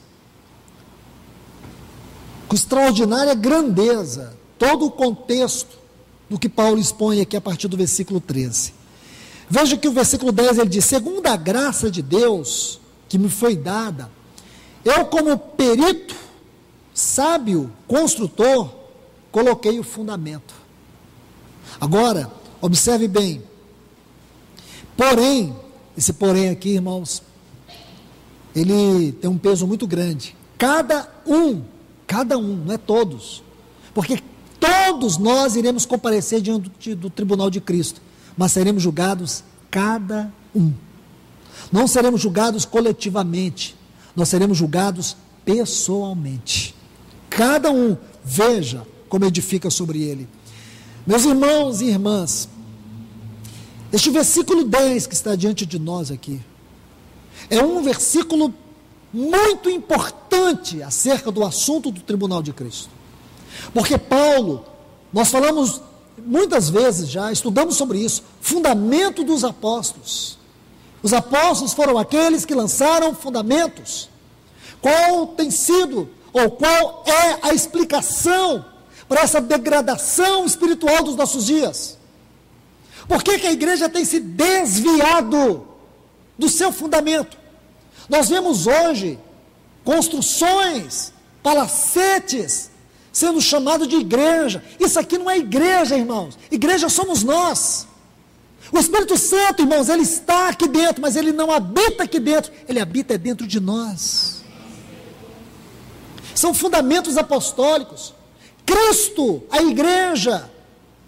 A: com extraordinária grandeza todo o contexto do que Paulo expõe aqui a partir do versículo 13. Veja que o versículo 10 ele diz: segundo a graça de Deus que me foi dada, eu como perito, sábio, construtor, coloquei o fundamento. Agora, observe bem, porém, esse porém aqui, irmãos, ele tem um peso muito grande. Cada um, não é todos, porque todos nós iremos comparecer diante do tribunal de Cristo, mas seremos julgados cada um. Não seremos julgados coletivamente, nós seremos julgados pessoalmente. Cada um, veja como edifica sobre ele. Meus irmãos e irmãs, este versículo 10 que está diante de nós aqui, é um versículo muito importante acerca do assunto do tribunal de Cristo. Porque Paulo, nós falamos muitas vezes já, estudamos sobre isso, fundamento dos apóstolos. Os apóstolos foram aqueles que lançaram fundamentos. Qual tem sido ou qual é a explicação para essa degradação espiritual dos nossos dias? Por que a igreja tem se desviado do seu fundamento? Nós vemos hoje construções, palacetes, sendo chamado de igreja. Isso aqui não é igreja, irmãos. Igreja somos nós. O Espírito Santo, irmãos, ele está aqui dentro, mas ele não habita aqui dentro, ele habita dentro de nós. São fundamentos apostólicos. Cristo, a igreja,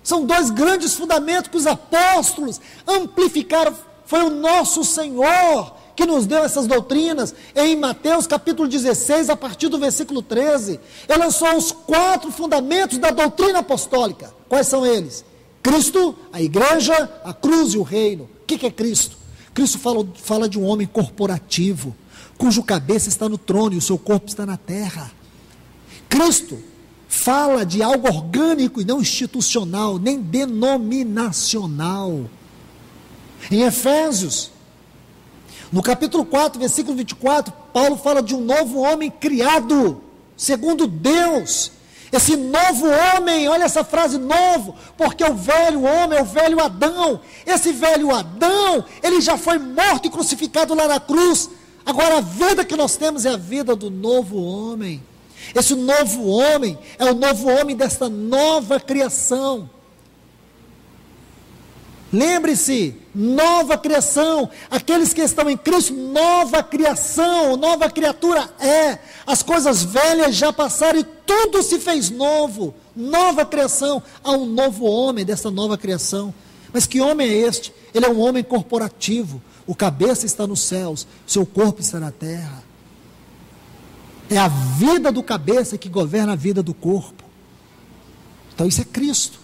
A: são dois grandes fundamentos que os apóstolos amplificaram. Foi o nosso Senhor que nos deu essas doutrinas. Em Mateus capítulo 16, a partir do versículo 13, ele lançou os 4 fundamentos da doutrina apostólica. Quais são eles? Cristo, a igreja, a cruz e o reino. O que é Cristo? Cristo fala de um homem corporativo, cujo cabeça está no trono e o seu corpo está na terra. Cristo fala de algo orgânico e não institucional, nem denominacional. Em Efésios, no capítulo 4, versículo 24, Paulo fala de um novo homem criado, segundo Deus. Esse novo homem, olha essa frase, novo, porque o velho homem é o velho Adão. Esse velho Adão, ele já foi morto e crucificado lá na cruz. Agora a vida que nós temos é a vida do novo homem. Esse novo homem é o novo homem desta nova criação. Lembre-se, nova criação, aqueles que estão em Cristo, nova criação, nova criatura é. As coisas velhas já passaram e tudo se fez novo, nova criação. Há um novo homem dessa nova criação. Mas que homem é este? Ele é um homem corporativo, o cabeça está nos céus, seu corpo está na terra. É a vida do cabeça que governa a vida do corpo. Então isso é Cristo.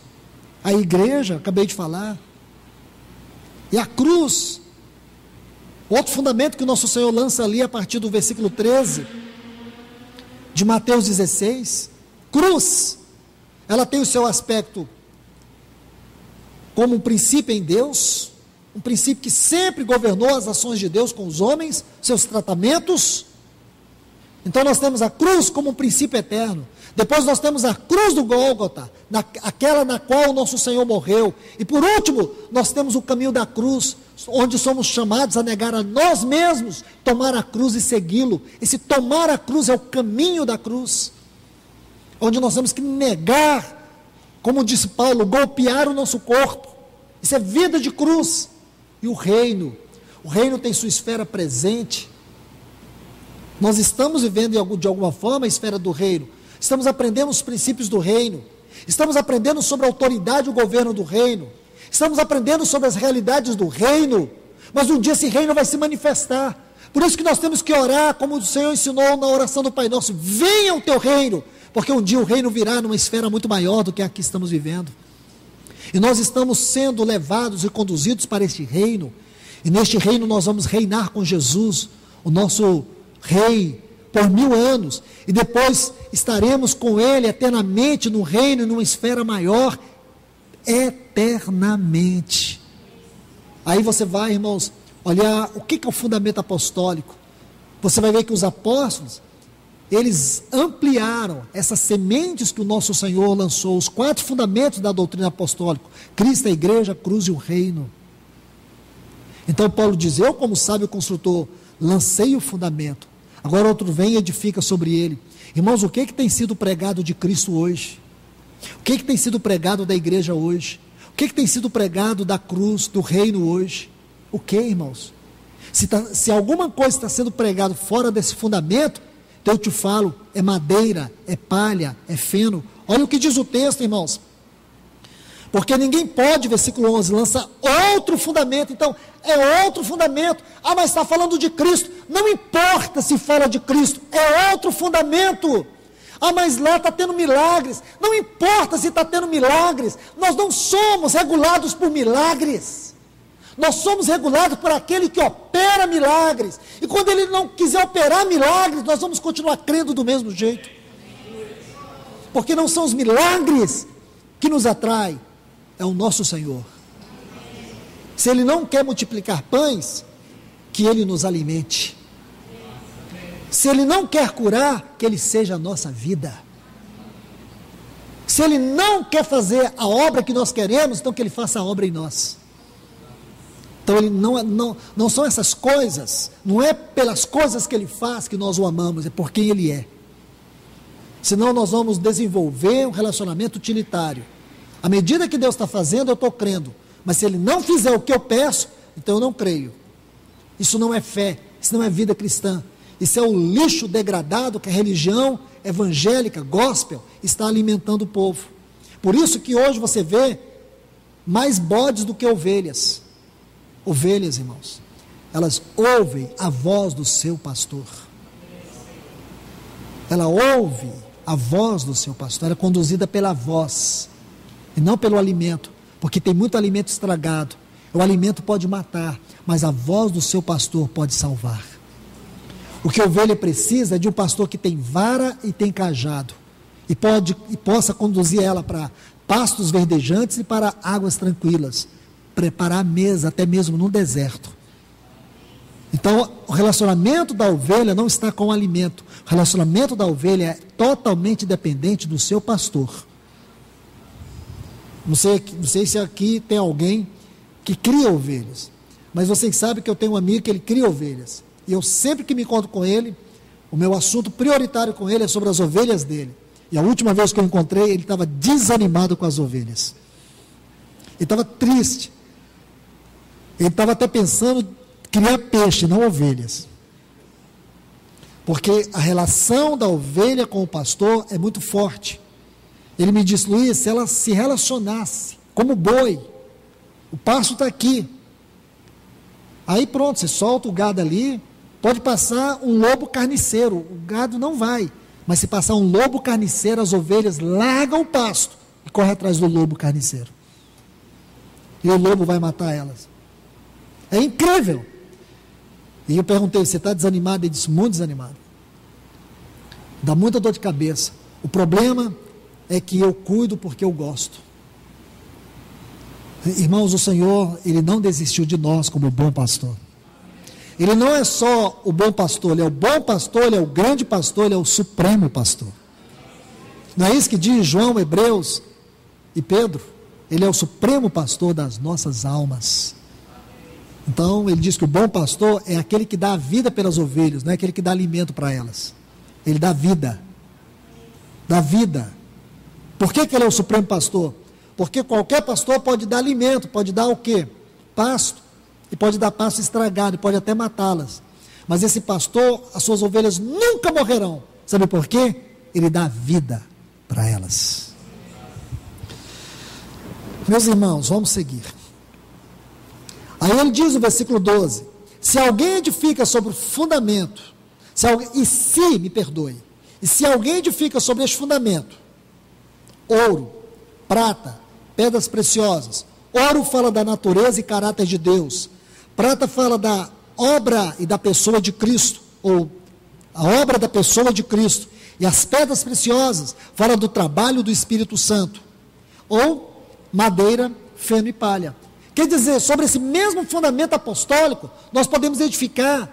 A: A igreja, acabei de falar. E a cruz, outro fundamento que o nosso Senhor lança ali a partir do versículo 13, de Mateus 16, cruz, ela tem o seu aspecto como um princípio em Deus, um princípio que sempre governou as ações de Deus com os homens, seus tratamentos. Então nós temos a cruz como um princípio eterno. Depois nós temos a cruz do Gólgota, aquela na qual o nosso Senhor morreu. E por último, nós temos o caminho da cruz, onde somos chamados a negar a nós mesmos, tomar a cruz e segui-lo. Esse tomar a cruz é o caminho da cruz, onde nós temos que negar, como disse Paulo, golpear o nosso corpo. Isso é vida de cruz. E o reino tem sua esfera presente. Nós estamos vivendo de alguma forma a esfera do reino. Estamos aprendendo os princípios do reino. Estamos aprendendo sobre a autoridade e o governo do reino. Estamos aprendendo sobre as realidades do reino. Mas um dia esse reino vai se manifestar. Por isso que nós temos que orar, como o Senhor ensinou na oração do Pai Nosso: venha o teu reino, porque um dia o reino virá numa esfera muito maior do que a que estamos vivendo. E nós estamos sendo levados e conduzidos para este reino. E neste reino nós vamos reinar com Jesus, o nosso Rei, por 1000 anos, e depois estaremos com Ele eternamente no reino, numa esfera maior, eternamente. Aí você vai, irmãos, olhar o que é o fundamento apostólico. Você vai ver que os apóstolos, eles ampliaram essas sementes que o nosso Senhor lançou, os 4 fundamentos da doutrina apostólica: Cristo, a igreja, a cruz e o reino. Então Paulo diz: eu, como sábio construtor, lancei o fundamento, agora outro vem e edifica sobre ele. Irmãos, o que tem sido pregado de Cristo hoje? O que tem sido pregado da igreja hoje? O que tem sido pregado da cruz, do reino hoje? O que, irmãos? Se alguma coisa está sendo pregado fora desse fundamento, então eu te falo, é madeira, é palha, é feno. Olha o que diz o texto, irmãos. Porque ninguém pode, versículo 11, lança outro fundamento. Então, é outro fundamento. Ah, mas está falando de Cristo. Não importa se fala de Cristo, é outro fundamento. Ah, mas lá está tendo milagres. Não importa se está tendo milagres. Nós não somos regulados por milagres. Nós somos regulados por aquele que opera milagres. E quando ele não quiser operar milagres, nós vamos continuar crendo do mesmo jeito. Porque não são os milagres que nos atraem, é o nosso Senhor. Se Ele não quer multiplicar pães, que Ele nos alimente. Se Ele não quer curar, que Ele seja a nossa vida. Se Ele não quer fazer a obra que nós queremos, então que Ele faça a obra em nós. Então Ele não são essas coisas, não é pelas coisas que Ele faz que nós o amamos, é por quem Ele é. Senão nós vamos desenvolver um relacionamento utilitário. À medida que Deus está fazendo, eu estou crendo. Mas se Ele não fizer o que eu peço, então eu não creio. Isso não é fé, isso não é vida cristã. Isso é o lixo degradado que a religião evangélica, gospel, está alimentando o povo. Por isso que hoje você vê mais bodes do que ovelhas. Ovelhas, irmãos, elas ouvem a voz do seu pastor. Ela ouve a voz do seu pastor, ela é conduzida pela voz, e não pelo alimento, porque tem muito alimento estragado. O alimento pode matar, mas a voz do seu pastor pode salvar. O que a ovelha precisa é de um pastor que tem vara e tem cajado, e possa conduzir ela para pastos verdejantes e para águas tranquilas, preparar a mesa até mesmo no deserto. Então, o relacionamento da ovelha não está com o alimento. O relacionamento da ovelha é totalmente dependente do seu pastor. Não sei se aqui tem alguém que cria ovelhas, mas vocês sabem que eu tenho um amigo que ele cria ovelhas. E eu sempre que me encontro com ele, o meu assunto prioritário com ele é sobre as ovelhas dele. E a última vez que eu encontrei, ele estava desanimado com as ovelhas. Ele estava triste. Ele estava até pensando em criar peixe, não ovelhas. Porque a relação da ovelha com o pastor é muito forte. Ele me disse: Luiz, se ela se relacionasse como boi, o pasto está aqui. Aí pronto, você solta o gado ali, pode passar um lobo carniceiro, o gado não vai. Mas se passar um lobo carniceiro, as ovelhas largam o pasto e correm atrás do lobo carniceiro. E o lobo vai matar elas. É incrível. E eu perguntei: você está desanimado? Ele disse: muito desanimado. Dá muita dor de cabeça. O problema é que eu cuido porque eu gosto. Irmãos, o Senhor, Ele não desistiu de nós como bom pastor. Ele não é só o bom pastor, Ele é o bom pastor, Ele é o grande pastor, Ele é o supremo pastor. Não é isso que diz João, Hebreus e Pedro? Ele é o supremo pastor das nossas almas. Então, ele diz que o bom pastor é aquele que dá a vida pelas ovelhas, não é aquele que dá alimento para elas. Ele dá vida. Dá vida. Por que ele é o supremo pastor? Porque qualquer pastor pode dar alimento, pode dar o quê? Pasto. E pode dar pasto estragado, e pode até matá-las. Mas esse pastor, as suas ovelhas nunca morrerão. Sabe por quê? Ele dá vida para elas. Meus irmãos, vamos seguir. Aí ele diz no versículo 12: se alguém edifica sobre o fundamento, e se alguém edifica sobre este fundamento, ouro, prata, pedras preciosas. Ouro fala da natureza e caráter de Deus. Prata fala da obra e da pessoa de Cristo, ou a obra da pessoa de Cristo. E as pedras preciosas falam do trabalho do Espírito Santo. Ou madeira, feno e palha. Quer dizer, sobre esse mesmo fundamento apostólico, nós podemos edificar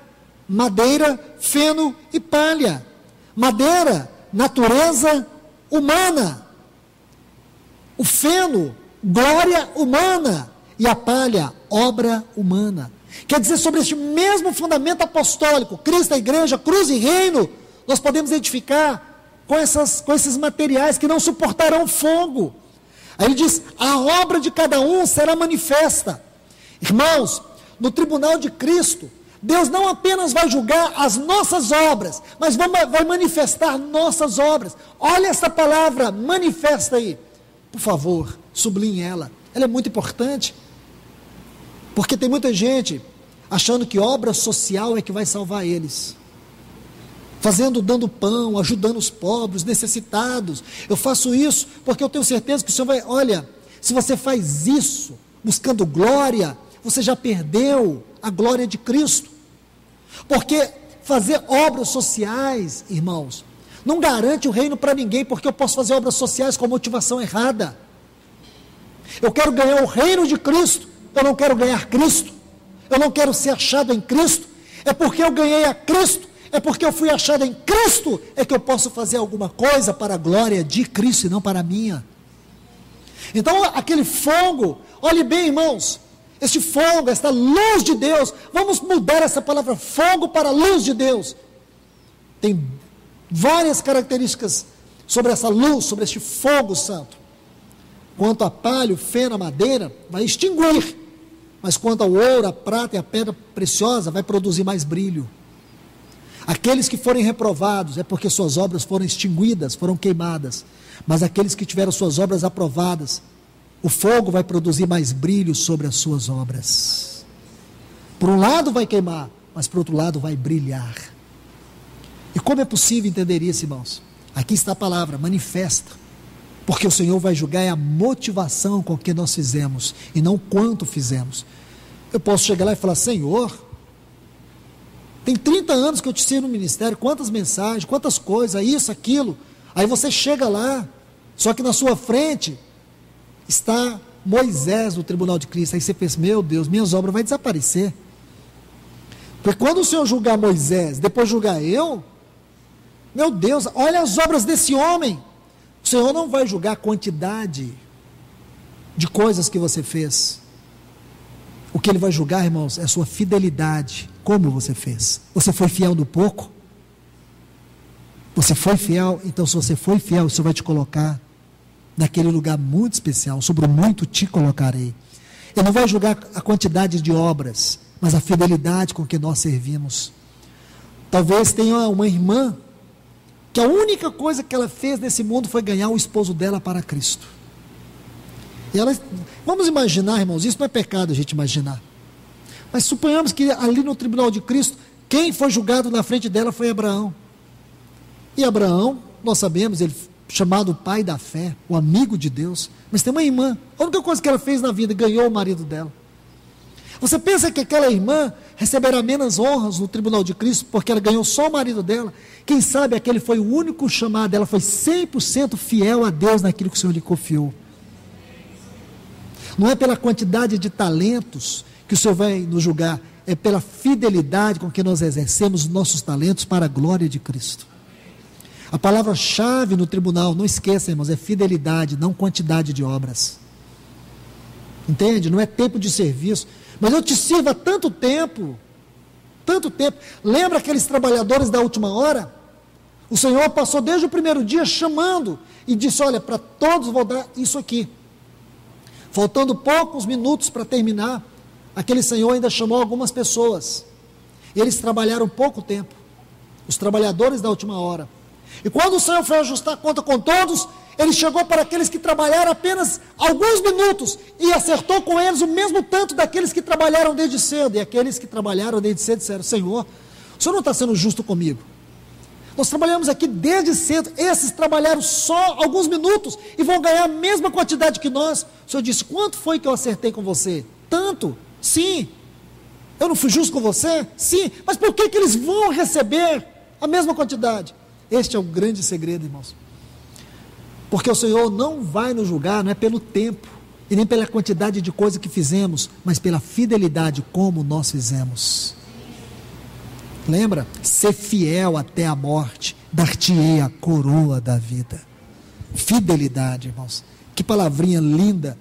A: madeira, feno e palha. Madeira, natureza humana. O feno, glória humana. E a palha, obra humana. Quer dizer, sobre este mesmo fundamento apostólico, Cristo, a igreja, cruz e reino, nós podemos edificar com esses materiais que não suportarão fogo. Aí ele diz: a obra de cada um será manifesta. Irmãos, no tribunal de Cristo, Deus não apenas vai julgar as nossas obras, mas vai manifestar nossas obras. Olha essa palavra, manifesta aí. Por favor, sublinhe ela. Ela é muito importante. Porque tem muita gente achando que obra social é que vai salvar eles. Dando pão, ajudando os pobres, necessitados. Eu faço isso porque eu tenho certeza que o Senhor vai... Olha, se você faz isso buscando glória, você já perdeu a glória de Cristo. Porque fazer obras sociais, irmãos, não garante o reino para ninguém, porque eu posso fazer obras sociais com motivação errada. Eu quero ganhar o reino de Cristo, eu não quero ganhar Cristo. Eu não quero ser achado em Cristo. É porque eu ganhei a Cristo, é porque eu fui achado em Cristo, é que eu posso fazer alguma coisa para a glória de Cristo e não para a minha. Então aquele fogo, olhe bem, irmãos, este fogo, esta luz de Deus, vamos mudar essa palavra fogo para luz de Deus. Tem várias características sobre essa luz, sobre este fogo santo. Quanto a palha, o feno, a madeira, vai extinguir. Mas quanto ao ouro, a prata e a pedra preciosa, vai produzir mais brilho. Aqueles que forem reprovados, é porque suas obras foram extinguidas, foram queimadas. Mas aqueles que tiveram suas obras aprovadas, o fogo vai produzir mais brilho sobre as suas obras. Por um lado vai queimar, mas por outro lado vai brilhar. E como é possível entender isso, irmãos? Aqui está a palavra, manifesta. Porque o Senhor vai julgar a motivação com que nós fizemos, e não quanto fizemos. Eu posso chegar lá e falar: Senhor, tem 30 anos que eu te sirvo no ministério, quantas mensagens, quantas coisas, isso, aquilo. Aí você chega lá, só que na sua frente está Moisés no tribunal de Cristo. Aí você pensa: meu Deus, minhas obras vão desaparecer. Porque quando o Senhor julgar Moisés, depois julgar eu, meu Deus, olha as obras desse homem. O Senhor não vai julgar a quantidade de coisas que você fez. O que Ele vai julgar, irmãos, é a sua fidelidade. Como você fez? Você foi fiel no pouco? Você foi fiel? Então, se você foi fiel, o Senhor vai te colocar naquele lugar muito especial. Sobre o muito te colocarei. Ele não vai julgar a quantidade de obras, mas a fidelidade com que nós servimos. Talvez tenha uma irmã que a única coisa que ela fez nesse mundo foi ganhar o esposo dela para Cristo. E ela, vamos imaginar, irmãos, isso não é pecado a gente imaginar. Mas suponhamos que ali no tribunal de Cristo, quem foi julgado na frente dela foi Abraão. E Abraão, nós sabemos, ele chamado pai da fé, o amigo de Deus. Mas tem uma irmã, a única coisa que ela fez na vida, ganhou o marido dela. Você pensa que aquela irmã receberá menos honras no tribunal de Cristo porque ela ganhou só o marido dela? Quem sabe aquele foi o único chamado, ela foi 100% fiel a Deus naquilo que o Senhor lhe confiou. Não é pela quantidade de talentos que o Senhor vai nos julgar, é pela fidelidade com que nós exercemos os nossos talentos para a glória de Cristo. A palavra-chave no tribunal, não esqueça, irmãos, é fidelidade, não quantidade de obras. Entende? Não é tempo de serviço. Mas eu te sirvo há tanto tempo. Tanto tempo. Lembra aqueles trabalhadores da última hora? O Senhor passou desde o primeiro dia chamando e disse: olha, para todos vou dar isso aqui. Faltando poucos minutos para terminar, aquele Senhor ainda chamou algumas pessoas. Eles trabalharam pouco tempo. Os trabalhadores da última hora. E quando o Senhor foi ajustar a conta com todos, Ele chegou para aqueles que trabalharam apenas alguns minutos e acertou com eles o mesmo tanto daqueles que trabalharam desde cedo. E aqueles que trabalharam desde cedo disseram: Senhor, o Senhor não está sendo justo comigo. Nós trabalhamos aqui desde cedo, esses trabalharam só alguns minutos e vão ganhar a mesma quantidade que nós. O Senhor disse: quanto foi que eu acertei com você? Tanto? Sim. Eu não fui justo com você? Sim. Mas por que eles vão receber a mesma quantidade? Este é o grande segredo, irmãos. Porque o Senhor não vai nos julgar, não é pelo tempo, e nem pela quantidade de coisa que fizemos, mas pela fidelidade como nós fizemos. Lembra? Ser fiel até a morte, dar-te-ei a coroa da vida. Fidelidade, irmãos. Que palavrinha linda.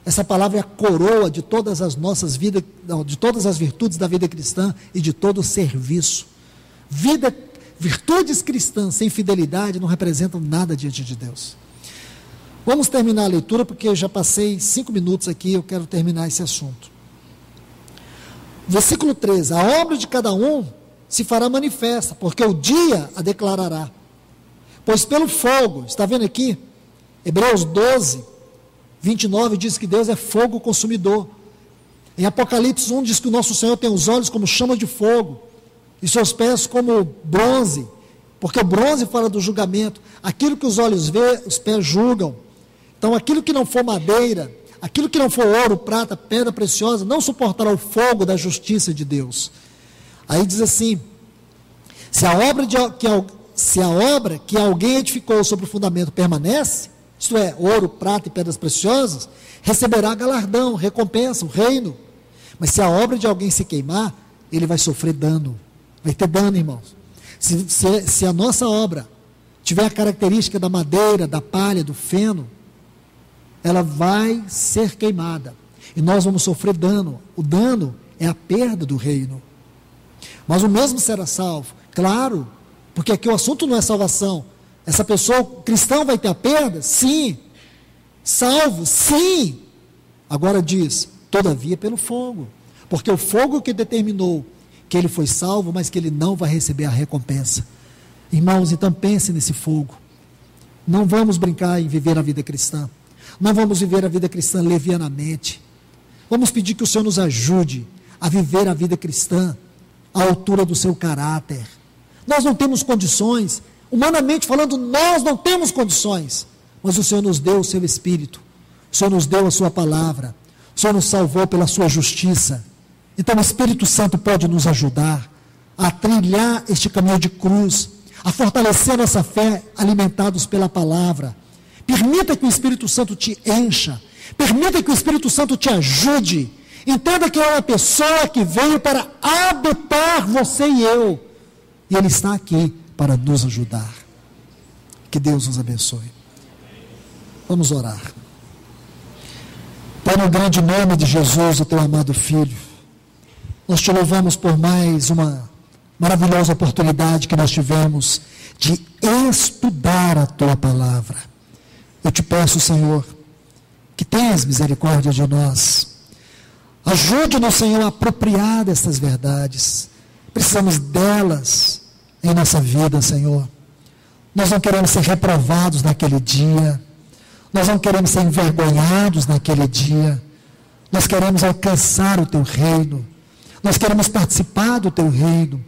A: Essa palavra é a coroa de todas as nossas vidas, de todas as virtudes da vida cristã e de todo o serviço. Virtudes cristãs sem fidelidade não representam nada diante de Deus. Vamos terminar a leitura, porque eu já passei 5 minutos aqui, eu quero terminar esse assunto. Versículo 13: a obra de cada um se fará manifesta, porque o dia a declarará. Pois pelo fogo, está vendo aqui? Hebreus 12, 29 diz que Deus é fogo consumidor. Em Apocalipse 1 diz que o nosso Senhor tem os olhos como chama de fogo, e seus pés como bronze, porque o bronze fala do julgamento. Aquilo que os olhos vê, os pés julgam. Então aquilo que não for madeira, aquilo que não for ouro, prata, pedra preciosa, não suportará o fogo da justiça de Deus. Aí diz assim: se a obra que alguém edificou sobre o fundamento permanece, isto é, ouro, prata e pedras preciosas, receberá galardão, recompensa, o reino. Mas se a obra de alguém se queimar, ele vai sofrer dano. Vai ter dano, irmãos. Se a nossa obra tiver a característica da madeira, da palha, do feno, ela vai ser queimada. E nós vamos sofrer dano. O dano é a perda do reino. Mas o mesmo será salvo. Claro, porque aqui o assunto não é salvação. Essa pessoa, o cristão, vai ter a perda? Sim. Salvo? Sim. Agora diz, todavia pelo fogo. Porque o fogo que determinou que ele foi salvo, mas que ele não vai receber a recompensa. Irmãos, então pense nesse fogo. Não vamos brincar em viver a vida cristã. Não vamos viver a vida cristã levianamente. Vamos pedir que o Senhor nos ajude a viver a vida cristã à altura do seu caráter. Nós não temos condições, humanamente falando, nós não temos condições, mas o Senhor nos deu o seu Espírito, o Senhor nos deu a sua palavra, o Senhor nos salvou pela sua justiça. Então o Espírito Santo pode nos ajudar a trilhar este caminho de cruz, a fortalecer nossa fé, alimentados pela palavra. Permita que o Espírito Santo te encha, permita que o Espírito Santo te ajude. Entenda que é uma pessoa que veio para habitar você e eu, e Ele está aqui para nos ajudar. Que Deus nos abençoe. Vamos orar. Pai, no grande nome de Jesus, o teu amado Filho, nós te louvamos por mais uma maravilhosa oportunidade que nós tivemos de estudar a tua palavra. Eu te peço, Senhor, que tenhas misericórdia de nós. Ajude-nos, Senhor, a apropriar destas verdades. Precisamos delas em nossa vida, Senhor. Nós não queremos ser reprovados naquele dia. Nós não queremos ser envergonhados naquele dia. Nós queremos alcançar o teu reino. Nós queremos participar do teu reino.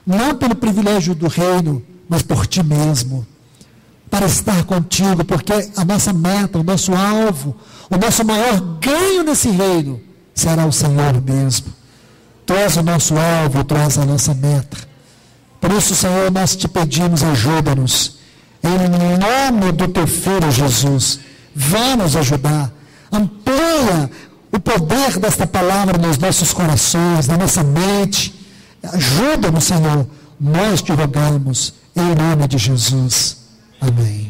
A: Não pelo privilégio do reino, mas por ti mesmo. Para estar contigo, porque a nossa meta, o nosso alvo, o nosso maior ganho nesse reino será o Senhor mesmo. Tu és o nosso alvo, tu és a nossa meta. Por isso, Senhor, nós te pedimos, ajuda-nos. Em nome do teu Filho Jesus, vá nos ajudar. Amplia o poder desta palavra nos nossos corações, na nossa mente. Ajuda-nos, Senhor. Nós te rogamos, em nome de Jesus. Amém.